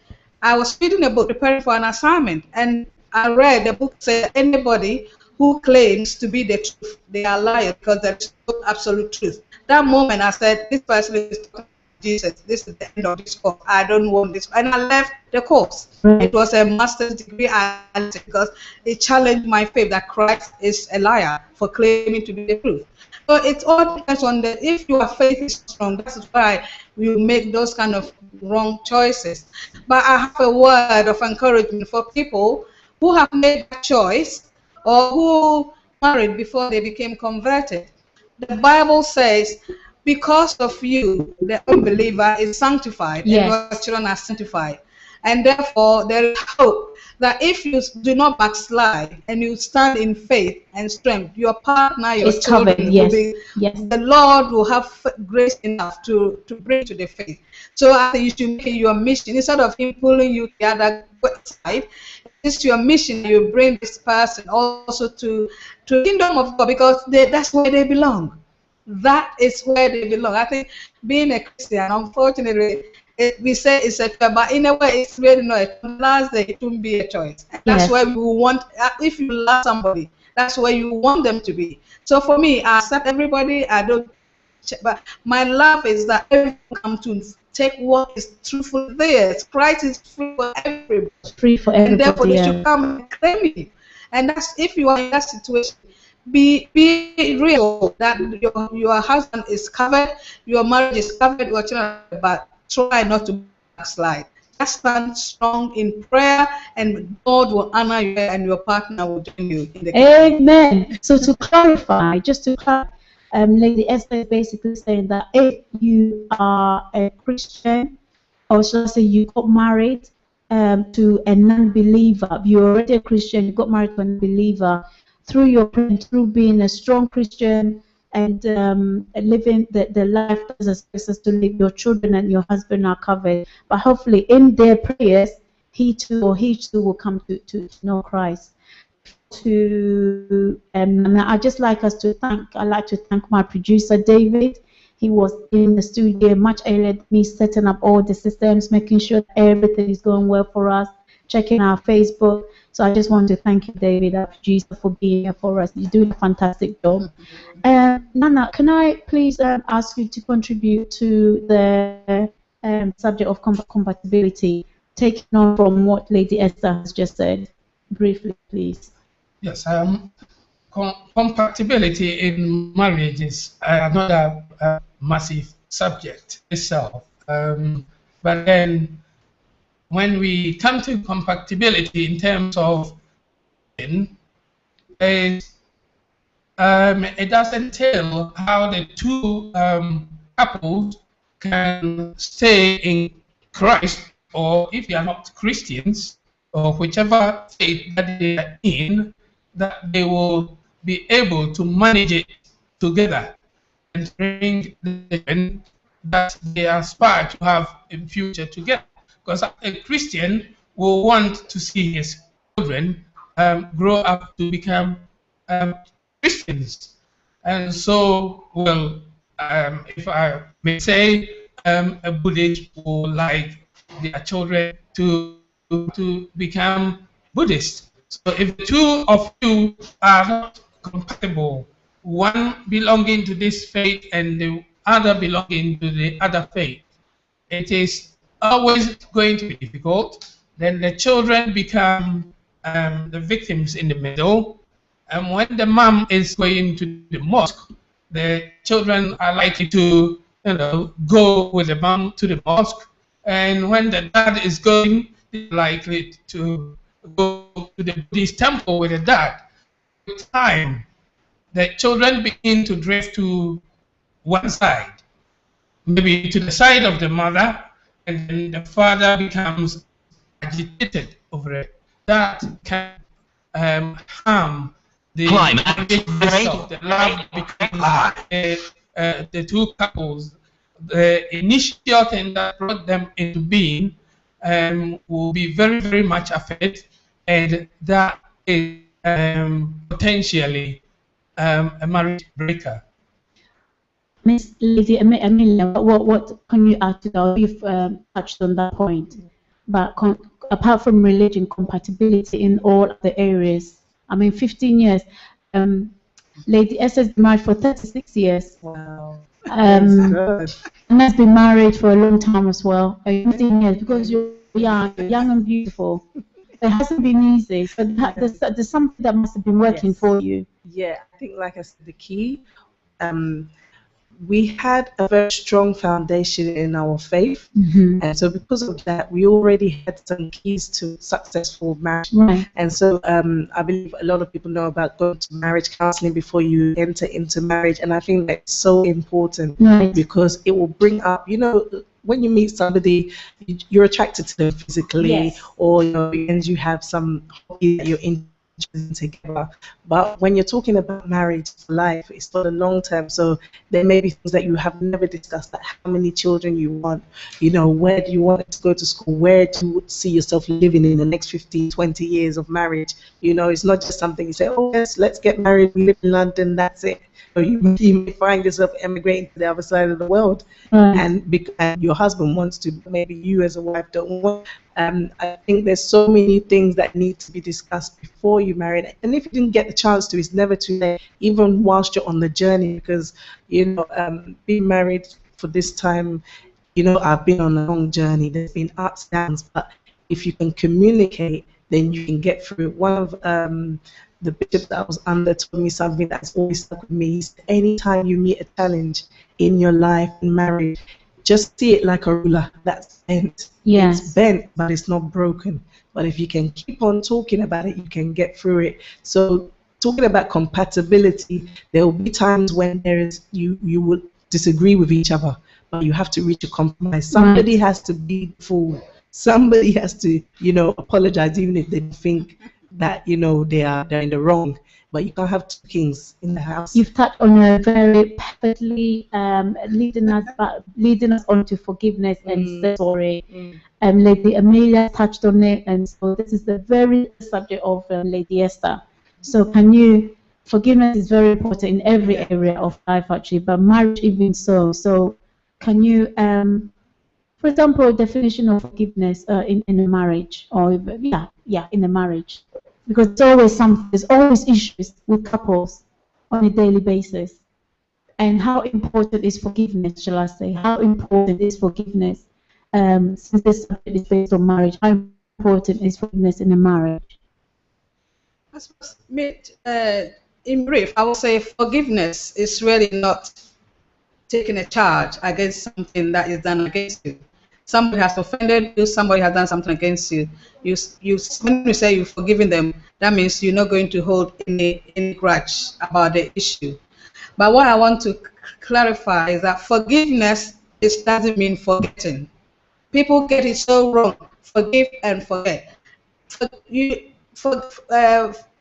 I was reading a book preparing for an assignment, and I read the book said anybody who claims to be the truth, they are liars because there's no absolute truth. That moment I said, this person is talking to Jesus. This is the end of this course. I don't want this. And I left the course. Right. It was a master's degree because it challenged my faith that Christ is a liar for claiming to be the truth. So it all depends on that. If your faith is strong, that's why you make those kind of wrong choices. But I have a word of encouragement for people who have made that choice or who married before they became converted. The Bible says, because of you, the unbeliever is sanctified, Yes. and your children are sanctified. And therefore, there is hope that if you do not backslide and you stand in faith and strength, your partner, your It's children, covered, will yes. be, Yes. the Lord will have grace enough to bring to the faith. So I think you should make it your mission instead of him pulling you to the other side. It's your mission. You bring this person also to the kingdom of God because that's where they belong. That is where they belong. I think being a Christian, unfortunately, we say it's a choice, but in a way, it's really not a choice. Last day, it won't be a choice. And that's Yes. where we want, if you love somebody, that's where you want them to be. So for me, I accept everybody. I don't, but my love is that everyone come to take what is truthful theirs. Christ is free for everybody. Free for And therefore, everybody. they should Yeah. come and claim it. And that's if you are in that situation. Be real that your husband is covered, your marriage is covered, your children, but try not to backslide. Just stand strong in prayer, and God will honor you, and your partner will join you in the kingdom. Amen. So to clarify, just to clarify, Lady Esther is basically saying that if you are a Christian, or should I say you got married to a non-believer, you're already a Christian, you got married to a non-believer, through your praying, through being a strong Christian and living the life as a success to live, your children and your husband are covered. But hopefully in their prayers, he too will come to know Christ. And I'd just like us to I'd like to thank my producer David. He was in the studio much earlier than me, setting up all the systems, making sure that everything is going well for us, checking our Facebook. So I just want to thank you, David, our producer, for being here for us. You're doing a fantastic job. Nana, can I please ask you to contribute to the subject of compatibility, taking on from what Lady Esther has just said, briefly, please. Yes, compatibility in marriage is another massive subject itself. But then when we come to compatibility in terms of it does entail how the two couples can stay in Christ, or if they are not Christians, or whichever faith that they are in, that they will be able to manage it together and bring the children that they aspire to have in future together. Because a Christian will want to see his children grow up to become Christians. And so, well, if I may say, a Buddhist would like their children to become Buddhist. So if the two of you are not compatible, one belonging to this faith and the other belonging to the other faith, it is always going to be difficult. Then the children become the victims in the middle. And when the mom is going to the mosque, the children are likely to, go with the mom to the mosque. And when the dad is going likely to go to the Buddhist temple with the dad. With time, the children begin to drift to one side, maybe to the side of the mother, and then the father becomes agitated over it. That can harm the marriage itself, the love between the two couples. The initial thing that brought them into being will be very, very much affected, and that is potentially a marriage breaker. Miss Lady Amelia, what can you add to that? You've touched on that point, but apart from religion, compatibility in all the areas. I mean, 15 years. Lady Esther's been married for 36 years. Wow. And has been married for a long time as well, 15 years, because you're young and beautiful. It hasn't been easy. So there's something that must have been working for you. Yeah, I think, like I said, the key. We had a very strong foundation in our faith, and so because of that, we already had some keys to successful marriage. Right. And so I believe a lot of people know about going to marriage counseling before you enter into marriage, and I think that's so important, because it will bring up, when you meet somebody, you're attracted to them physically, or and you have some hobby that you're interested in together. But when you're talking about marriage life, it's not a long term, so there may be things that you have never discussed, like how many children you want, where do you want to go to school, where do you see yourself living in the next 15, 20 years of marriage. It's not just something you say, oh yes, let's get married, we live in London, that's it. Or you may find yourself emigrating to the other side of the world, and your husband wants to, maybe you as a wife don't want. I think there's so many things that need to be discussed before you marry. And if you didn't get the chance to, it's never too late, even whilst you're on the journey, because, being married for this time, I've been on a long journey. There's been ups and downs, but if you can communicate, then you can get through it. One of the bishop that I was under told me something that's always stuck with me. He said, anytime you meet a challenge in your life in marriage, just see it like a ruler that's bent. Yes. It's bent, but it's not broken. But if you can keep on talking about it, you can get through it. So talking about compatibility, there will be times when you will disagree with each other, but you have to reach a compromise. Somebody has to be the fool. Somebody has to, apologize, even if they think that they're in the wrong. But you can't have two kings in the house. You've touched on a very perfectly leading us on to forgiveness and sorry. Lady Amelia touched on it, and so this is the very subject of Lady Esther. So forgiveness is very important in every area of life actually, but marriage even so. So can you, for example, a definition of forgiveness in a marriage, or in a marriage? Because there's always issues with couples on a daily basis. And how important is forgiveness, shall I say? How important is forgiveness? Since this subject is based on marriage, how important is forgiveness in a marriage? I suppose, in brief, I would say forgiveness is really not taking a charge against something that is done against you. Somebody has offended you, somebody has done something against you. When you say you've forgiven them, that means you're not going to hold any grudge about the issue. But what I want to clarify is that forgiveness doesn't mean forgetting. People get it so wrong. Forgive and forget.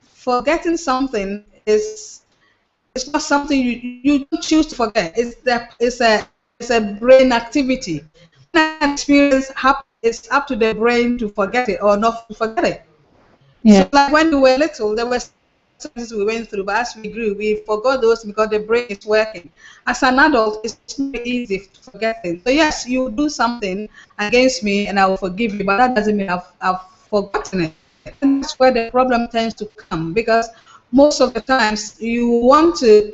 Forgetting something it's not something you don't choose to forget. It's a brain activity. When experience happens, it's up to the brain to forget it or not to forget it. Yeah. So like when we were little, there were things we went through, but as we grew, we forgot those because the brain is working. As an adult, it's not easy to forget things. So yes, you do something against me and I will forgive you, but that doesn't mean I've forgotten it. And that's where the problem tends to come, because most of the times you want to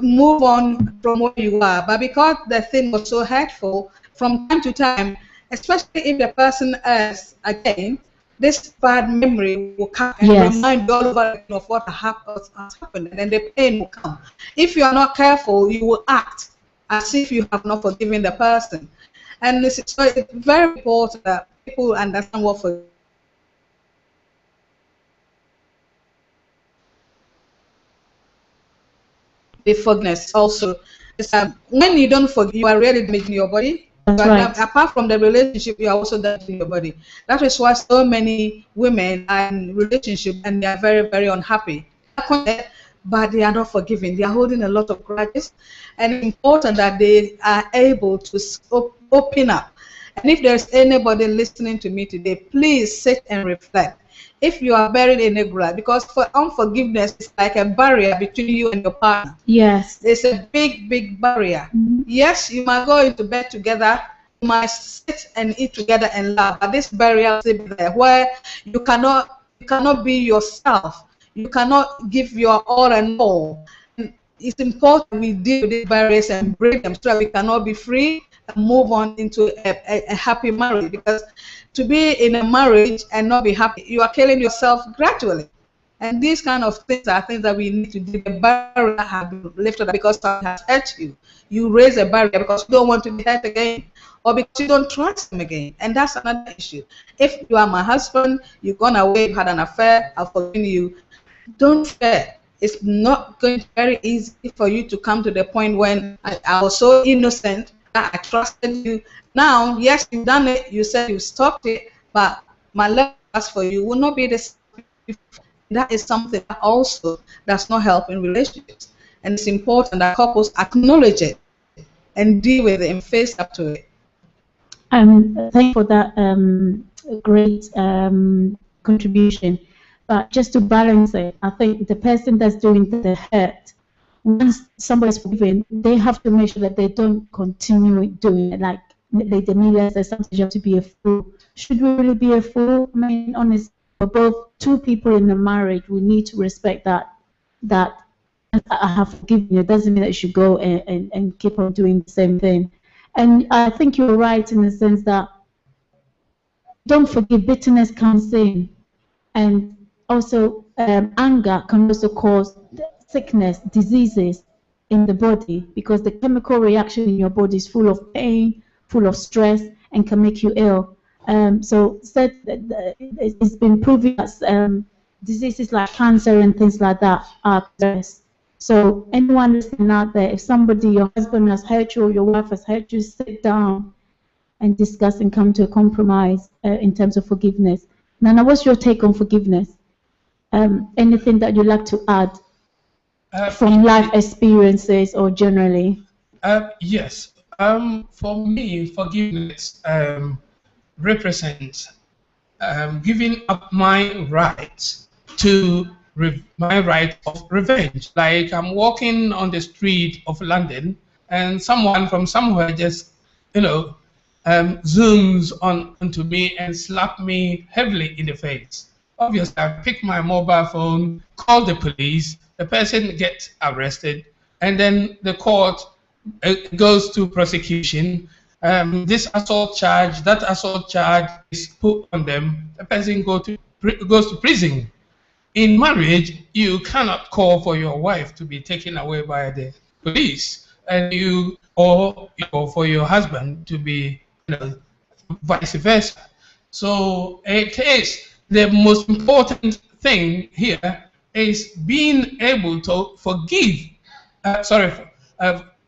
move on from where you are, but because the thing was so hurtful, from time to time, especially if the person errs again, this bad memory will come and remind you all over again of what has happened, and then the pain will come. If you are not careful, you will act as if you have not forgiven the person. And so it's very important that people understand what the forgiveness also. It's, when you don't forgive, you are really damaging your body. That's right. Apart from the relationship, you are also damaging your body. That is why so many women are in relationship and they are very, very unhappy. But they are not forgiving. They are holding a lot of grudges, and it's important that they are able to open up. And if there's anybody listening to me today, please sit and reflect. If you are buried in a grudge, because for unforgiveness is like a barrier between you and your partner. Yes. It's a big, big barrier. Yes, you might go into bed together, you might sit and eat together and laugh, but this barrier is there where you cannot be yourself. You cannot give your all and all. And it's important we deal with these barriers and break them so that we cannot be free and move on into a happy marriage. Because to be in a marriage and not be happy, you are killing yourself gradually. And these kind of things are things that we need to do. The barrier has been lifted up because someone has hurt you. You raise a barrier because you don't want to be hurt again, or because you don't trust them again. And that's another issue. If you are my husband, you've gone away, you've had an affair, I've forgiven you. Don't fear. It's not going to be very easy for you to come to the point when I was so innocent that I trusted you. Now, yes, you've done it. You said you stopped it, but my love for you will not be the same. That is something that also does not help in relationships. And it's important that couples acknowledge it and deal with it and face up to it. Thank you for that great contribution. But just to balance it, I think the person that's doing the hurt, once somebody's forgiven, they have to make sure that they don't continue doing it. Like Lady Amelia says, sometimes you have to be a fool. Should we really be a fool? I mean, honestly, for both two people in a marriage, we need to respect that I have forgiven you. It doesn't mean that you should go and keep on doing the same thing. And I think you're right in the sense that don't forgive, bitterness comes in. And also anger can also cause sickness, diseases in the body, because the chemical reaction in your body is full of pain, full of stress, and can make you ill. So it's been proven that diseases like cancer and things like that are stress. So anyone listening out there, if somebody, your husband has hurt you or your wife has hurt you, sit down and discuss and come to a compromise in terms of forgiveness. Nana, what's your take on forgiveness? Anything that you'd like to add from life experiences or generally? Yes. For me, forgiveness represents giving up my right to my right of revenge. Like I'm walking on the street of London and someone from somewhere just, zooms onto me and slap me heavily in the face. Obviously, I pick my mobile phone, call the police, the person gets arrested, and then the court goes to prosecution. This assault charge, that assault charge is put on them. The person goes to prison. In marriage, you cannot call for your wife to be taken away by the police, and or for your husband to be, vice versa. So it is the most important thing here is being able to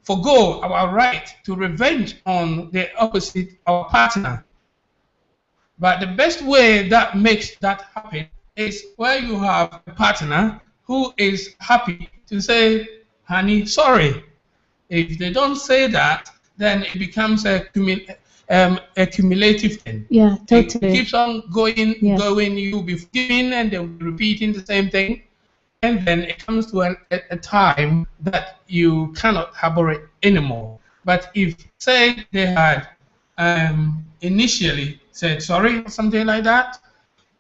forgo our right to revenge on the opposite, our partner. But the best way that makes that happen is where you have a partner who is happy to say, honey, sorry. If they don't say that, then it becomes a cumulative thing. Yeah, totally. It keeps on going, you'll be forgiving, and they'll be repeating the same thing. And then it comes to a time that you cannot harbor it anymore. But if, say, they had initially said sorry or something like that,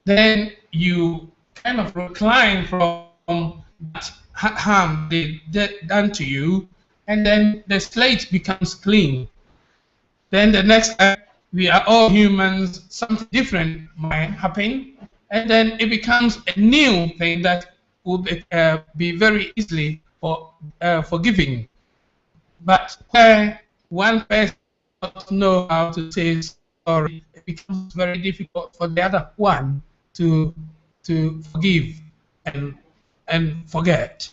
then you kind of recline from that harm they done to you, and then the slate becomes clean. Then the next time, we are all humans, something different might happen, and then it becomes a new thing that will be very easily forgiving. But where one person doesn't know how to say sorry, it becomes very difficult for the other one to forgive and forget.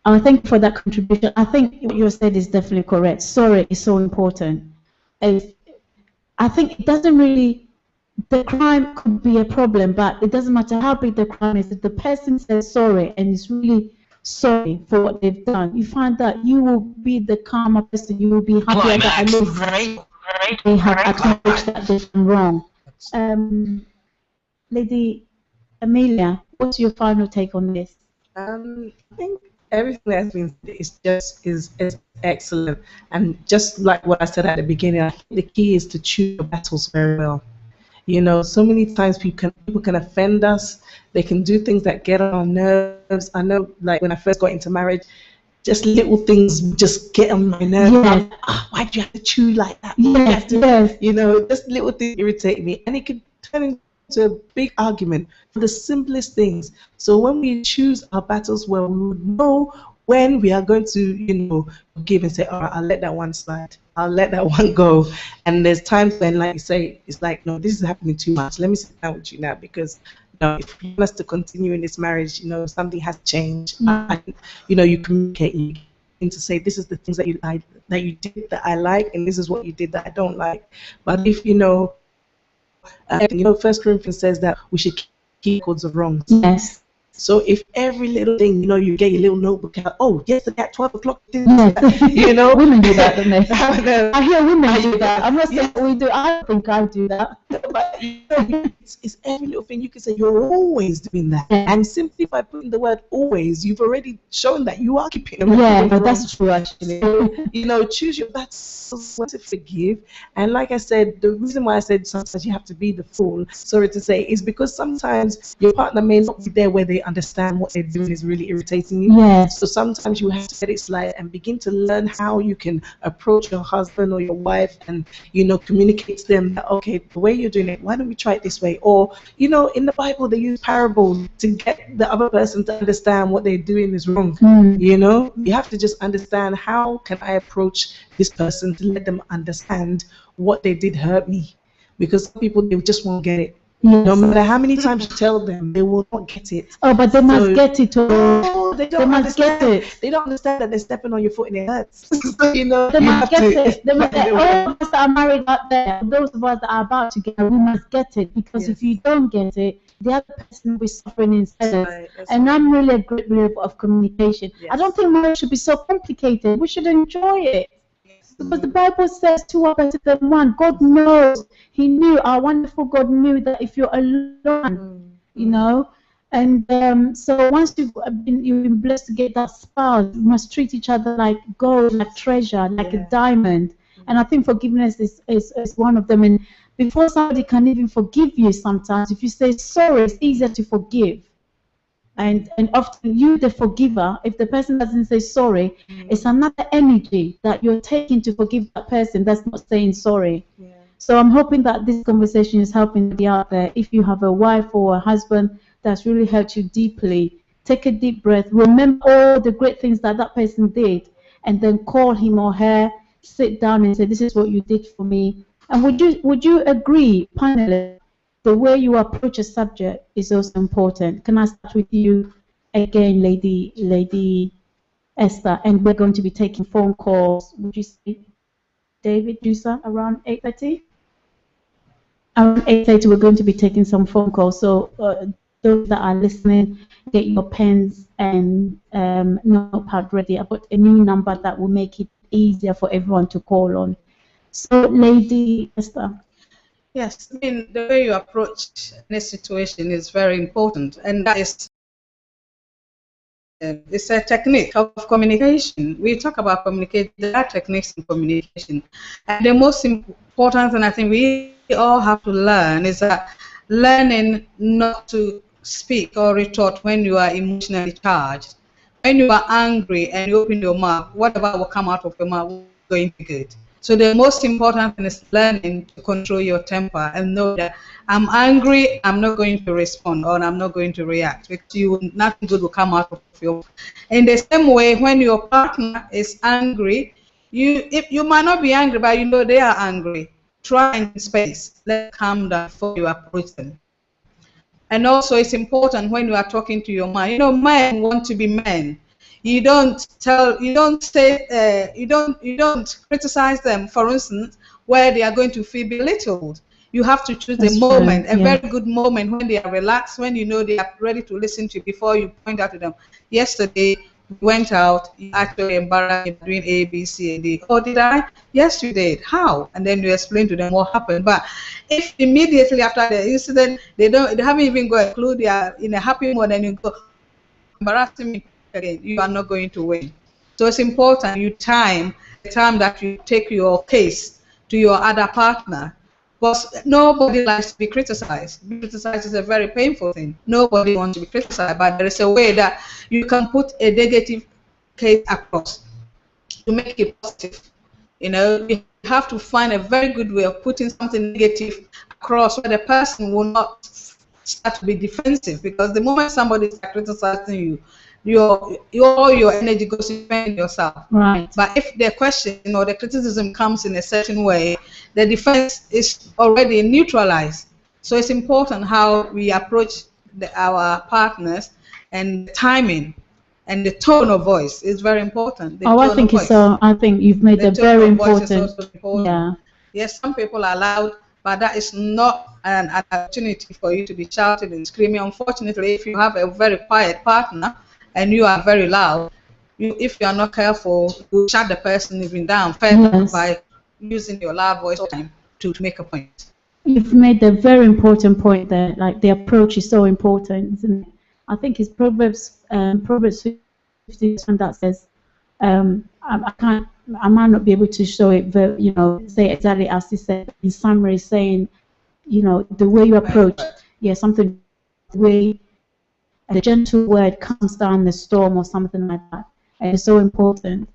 Thank you for that contribution. I think what you said is definitely correct. Sorry is so important. And I think it doesn't really, the crime could be a problem, but it doesn't matter how big the crime is. If the person says sorry and is really sorry for what they've done, you find that you will be the calmer person. You will be happier that at least they have acknowledged that they've done wrong. Lady Amelia, what's your final take on this? I think everything that's been said is excellent, and just like what I said at the beginning, I think the key is to choose your battles very well. You know, so many times people can offend us. They can do things that get on our nerves. I know, like when I first got into marriage, just little things just get on my nerves. Yes. Why do you have to chew like that? Yes, yes. You know, just little things irritate me, and it can turn into a big argument for the simplest things. So when we choose our battles well, we would know when we are going to, you know, give and say, all right, I'll let that one slide. I'll let that one go. And there's times when, like you say, it's like, no, this is happening too much. Let me sit down with you now, because if you want us to continue in this marriage, you know, something has changed. You know, you communicate, you to say, this is the things that you did that I like, and this is what you did that I don't like. But if you know, First Corinthians says that we should keep records of wrongs. Yes. So if every little thing, you know, you get your little notebook out, oh, yesterday at 12 o'clock, yes. You know. Women do that, don't they? I hear women do that. I'm not saying we do. I think I do that. But you know, it's every little thing you can say, you're always doing that. Yeah. And simply by putting the word always, you've already shown that you are keeping a record. Yeah, but that's true, actually. So, you know, choose your battles to forgive. And like I said, the reason why I said sometimes you have to be the fool, sorry to say, is because sometimes your partner may not be there where they understand what they're doing is really irritating you. Yes. So sometimes you have to let it slide and begin to learn how you can approach your husband or your wife and, you know, communicate to them that, okay, the way you're doing it, why don't we try it this way? Or, you know, in the Bible, they use parables to get the other person to understand what they're doing is wrong. You know, you have to just understand, how can I approach this person to let them understand what they did hurt me? Because some people, they just won't get it. Yes. No matter how many times you tell them, they will not get it. Oh, but they must get it. Oh, they don't understand. Get it. They don't understand that they're stepping on your foot and it hurts. So, you know, they must get it. They must get, all of us that are married out there, those of us that are about to get married, we must get it. Because if you don't get it, the other person will be suffering instead. Right, and I'm really a great believer of communication. Yes. I don't think marriage should be so complicated. We should enjoy it. Because the Bible says two are better than one. God knows. He knew, our wonderful God knew that if you're alone, you know, and so once you've been blessed to get that spouse, you must treat each other like gold, like treasure, like a diamond. And I think forgiveness is one of them. And before somebody can even forgive you, sometimes if you say sorry, it's easier to forgive. And often you, the forgiver, if the person doesn't say sorry, it's another energy that you're taking to forgive that person that's not saying sorry. Yeah. So I'm hoping that this conversation is helping you out there. If you have a wife or a husband that's really hurt you deeply, take a deep breath. Remember all the great things that that person did, and then call him or her, sit down and say, this is what you did for me. And would you agree, panelists, the way you approach a subject is also important? Can I start with you again, Lady Esther? And we're going to be taking phone calls. Would you say, David, Jusa, around 8:30? Around 8:30, we're going to be taking some phone calls. So those that are listening, get your pens and notepad ready. I've got a new number that will make it easier for everyone to call on. So, Lady Esther. Yes, I mean, the way you approach any situation is very important, and that is it's a technique of communication. We talk about communication. There are techniques in communication, and the most important thing I think we all have to learn is that learning not to speak or retort when you are emotionally charged. When you are angry and you open your mouth, whatever will come out of your mouth will going to be good. So the most important thing is learning to control your temper and know that I'm angry, I'm not going to respond, or I'm not going to react, because nothing good will come out of you. In the same way, when your partner is angry, you might not be angry, but you know they are angry. Try and space. Let's calm down before you approach them. And also, it's important when you are talking to your man. You know, men want to be men. You don't tell, you don't say, you don't criticize them, for instance, where they are going to feel belittled. You have to choose That's a moment, true, a yeah. very good moment when they are relaxed, when you know they are ready to listen to you before you point out to them. Yesterday, we went out, you actually embarrassed me by doing A, B, C, and D. Oh, did I? Yes, you did. How? And then you explain to them what happened. But if immediately after the incident, they haven't even got a clue, they are in a happy mood, and you go, embarrassing me again, you are not going to win. So it's important you time the time that you take your case to your other partner. Because nobody likes to be criticized. Being criticized is a very painful thing. Nobody wants to be criticized, but there is a way that you can put a negative case across to make it positive. You have to find a very good way of putting something negative across where the person will not start to be defensive, because the moment somebody is criticizing you, all your energy goes to defend yourself. Right. But if the question or the criticism comes in a certain way, the defense is already neutralized. So it's important how we approach our partners, and the timing and the tone of voice is very important. The I tone think of it's voice. I think you've made The a tone very of voice is important. also important. Yeah. Yes, some people are loud, but that is not an opportunity for you to be shouting and screaming. Unfortunately, if you have a very quiet partner and you are very loud, if you are not careful, you shut the person even down further Yes. by using your loud voice all the time to make a point. You've made a very important point there. Like the approach is so important, isn't it? I think it's Proverbs 50 that says, I might not be able to show it, say exactly as he said. In summary, saying, the way you approach, something, the way the gentle word calms down the storm or something like that. And it's so important.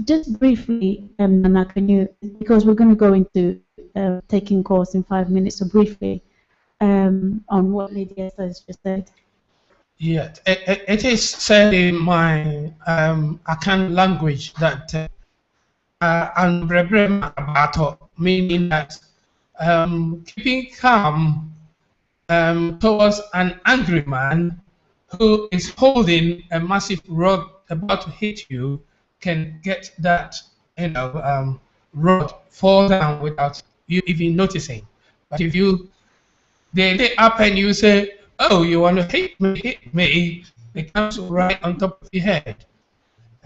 Just briefly, Nana, can you, because we're going to go into taking course in 5 minutes, so briefly on what Lady Esther has just said. Yeah, it is said in my Akan language that meaning that keeping calm towards an angry man who is holding a massive rod about to hit you can get that rod fall down without you even noticing. But if they up and you say, "Oh, you want to hit me," it comes right on top of your head.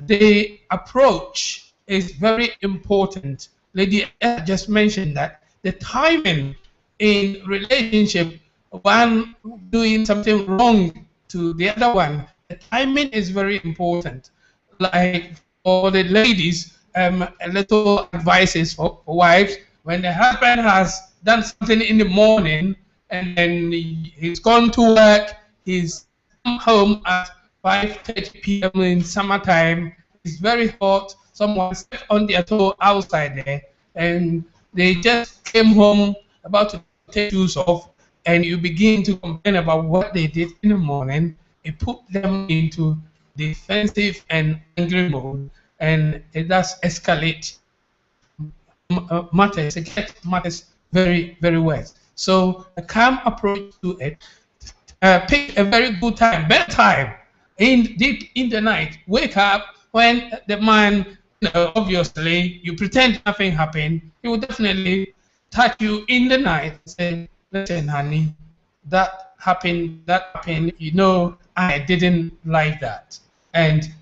The approach is very important. Lady just mentioned that the timing in relationship, one doing something wrong to the other one, the timing is very important. Like for the ladies, a little advices for wives: when the husband has done something in the morning and then he's gone to work, he's come home at 5:30 p.m. in summertime. It's very hot. Someone stepped on their toe outside there, and they just came home about to take shoes off, and you begin to complain about what they did in the morning. It put them into defensive and angry mode, and it does escalate matters. It gets matters very, very worse. So a calm approach to it. Pick a very good time, bedtime, deep in the night. Wake up when the man, obviously, you pretend nothing happened. He will definitely touch you in the night and say, "Listen, honey, that happened. I didn't like that." And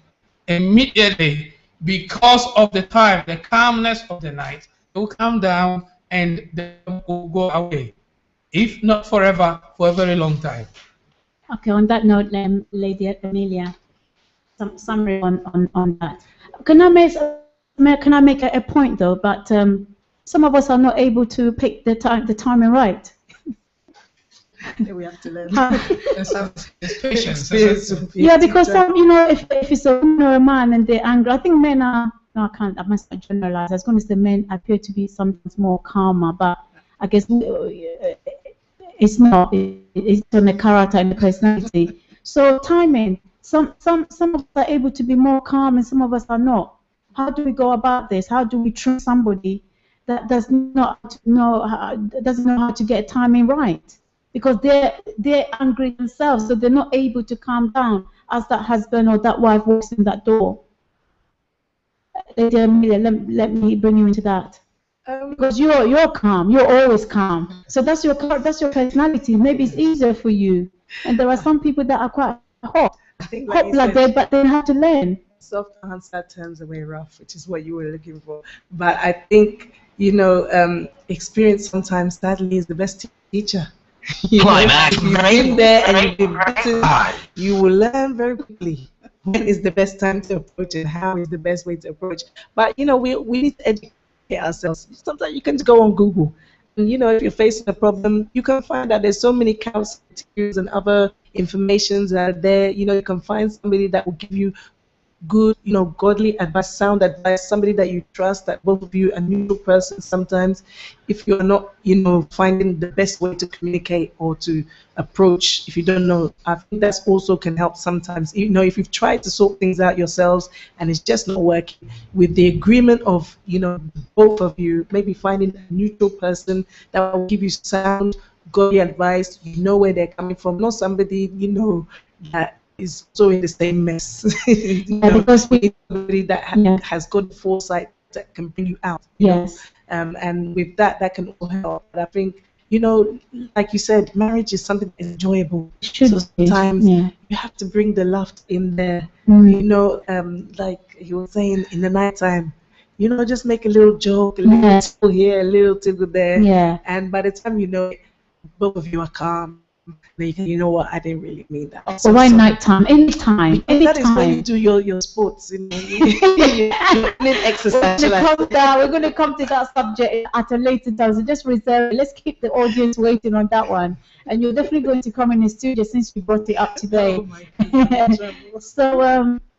immediately, because of the time, the calmness of the night, it will calm down and they will go away. If not forever, for a very long time. Okay, on that note, Lady Amelia, some summary on that. Can I make a point though? But some of us are not able to pick the timing right. We have to learn. Yeah, because if it's a woman or a man and they're angry, I think men are. No, I must not generalize. I was going to say men appear to be sometimes more calmer, but I guess it's not. It's on the character and the personality. So timing. Some of us are able to be more calm, and some of us are not. How do we go about this? How do we train somebody that doesn't know how to get timing right? Because they're angry themselves, so they're not able to calm down. as that husband or that wife walks in that door, Lady Amelia, let me bring you into that. Because you're calm, you're always calm. So that's your personality. Maybe it's easier for you. And there are some people that are quite hot-blooded, but they have to learn. Soft answer turns away rough, which is what you were looking for. But I think, you know, experience sometimes, sadly, is the best teacher. Climax. If you've been there and you've been bitten, you will learn very quickly when is the best time to approach and how is the best way to approach. But, you know, we need to educate ourselves. Sometimes you can just go on Google. And, you know, if you're facing a problem, you can find that there's so many counseling materials and other informations that are there. You know, you can find somebody that will give you good, you know, godly advice, sound advice, somebody that you trust, that both of you are neutral persons sometimes, if you're not, you know, finding the best way to communicate or to approach, if you don't know, I think that's also can help sometimes. You know, if you've tried to sort things out yourselves and it's just not working, with the agreement of, you know, both of you, maybe finding a neutral person that will give you sound, godly advice, you know where they're coming from, not somebody, you know, that is so in the same mess. Because we need somebody that has got foresight that can bring you out. You know? And with that, that can all help. But I think, you know, like you said, marriage is something that's enjoyable. So sometimes you have to bring the laughter in there. You know, like he was saying, in the nighttime, you know, just make a little joke, a little tickle here, a little tickle there. And by the time you know it, both of you are calm. You know what? I didn't really mean that. So why nighttime? Anytime. That is when you do your sports. You know, your exercise. We're going to come to that subject at a later time. So just reserve it. Let's keep the audience waiting on that one. And you're definitely going to come in the studio since we brought it up today. Oh my goodness. So,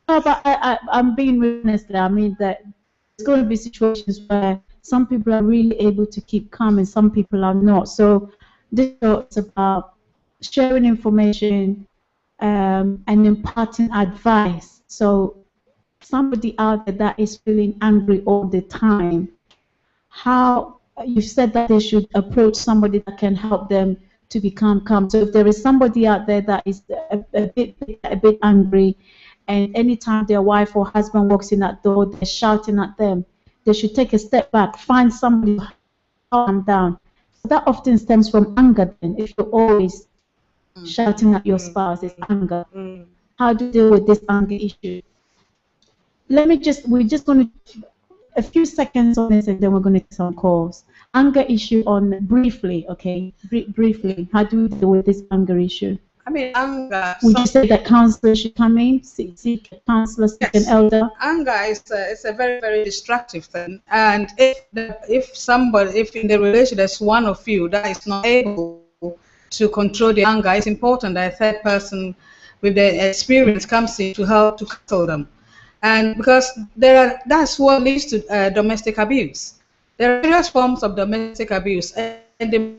no, but I'm being honest there. I mean that there's going to be situations where some people are really able to keep calm and some people are not. So this show is about sharing information and imparting advice. So somebody out there that is feeling angry all the time, how you said that they should approach somebody that can help them to become calm. So if there is somebody out there that is a bit angry, and anytime their wife or husband walks in that door, they're shouting at them, they should take a step back, find somebody to calm down. So that often stems from anger. Then if you're always shouting at your spouse, is anger. How do you deal with this anger issue? We're just going to a few seconds on this and then we're going to take some calls. Anger issue on briefly, okay? Briefly, how do we deal with this anger issue? I mean, anger. Would you say that counselors should come in, seek a counselor, seek an elder? Anger is a very, very destructive thing. And if in the relation there's one of you that is not able to control the anger, it's important that a third person with the experience comes in to help to control them. And because that's what leads to domestic abuse. There are various forms of domestic abuse, and the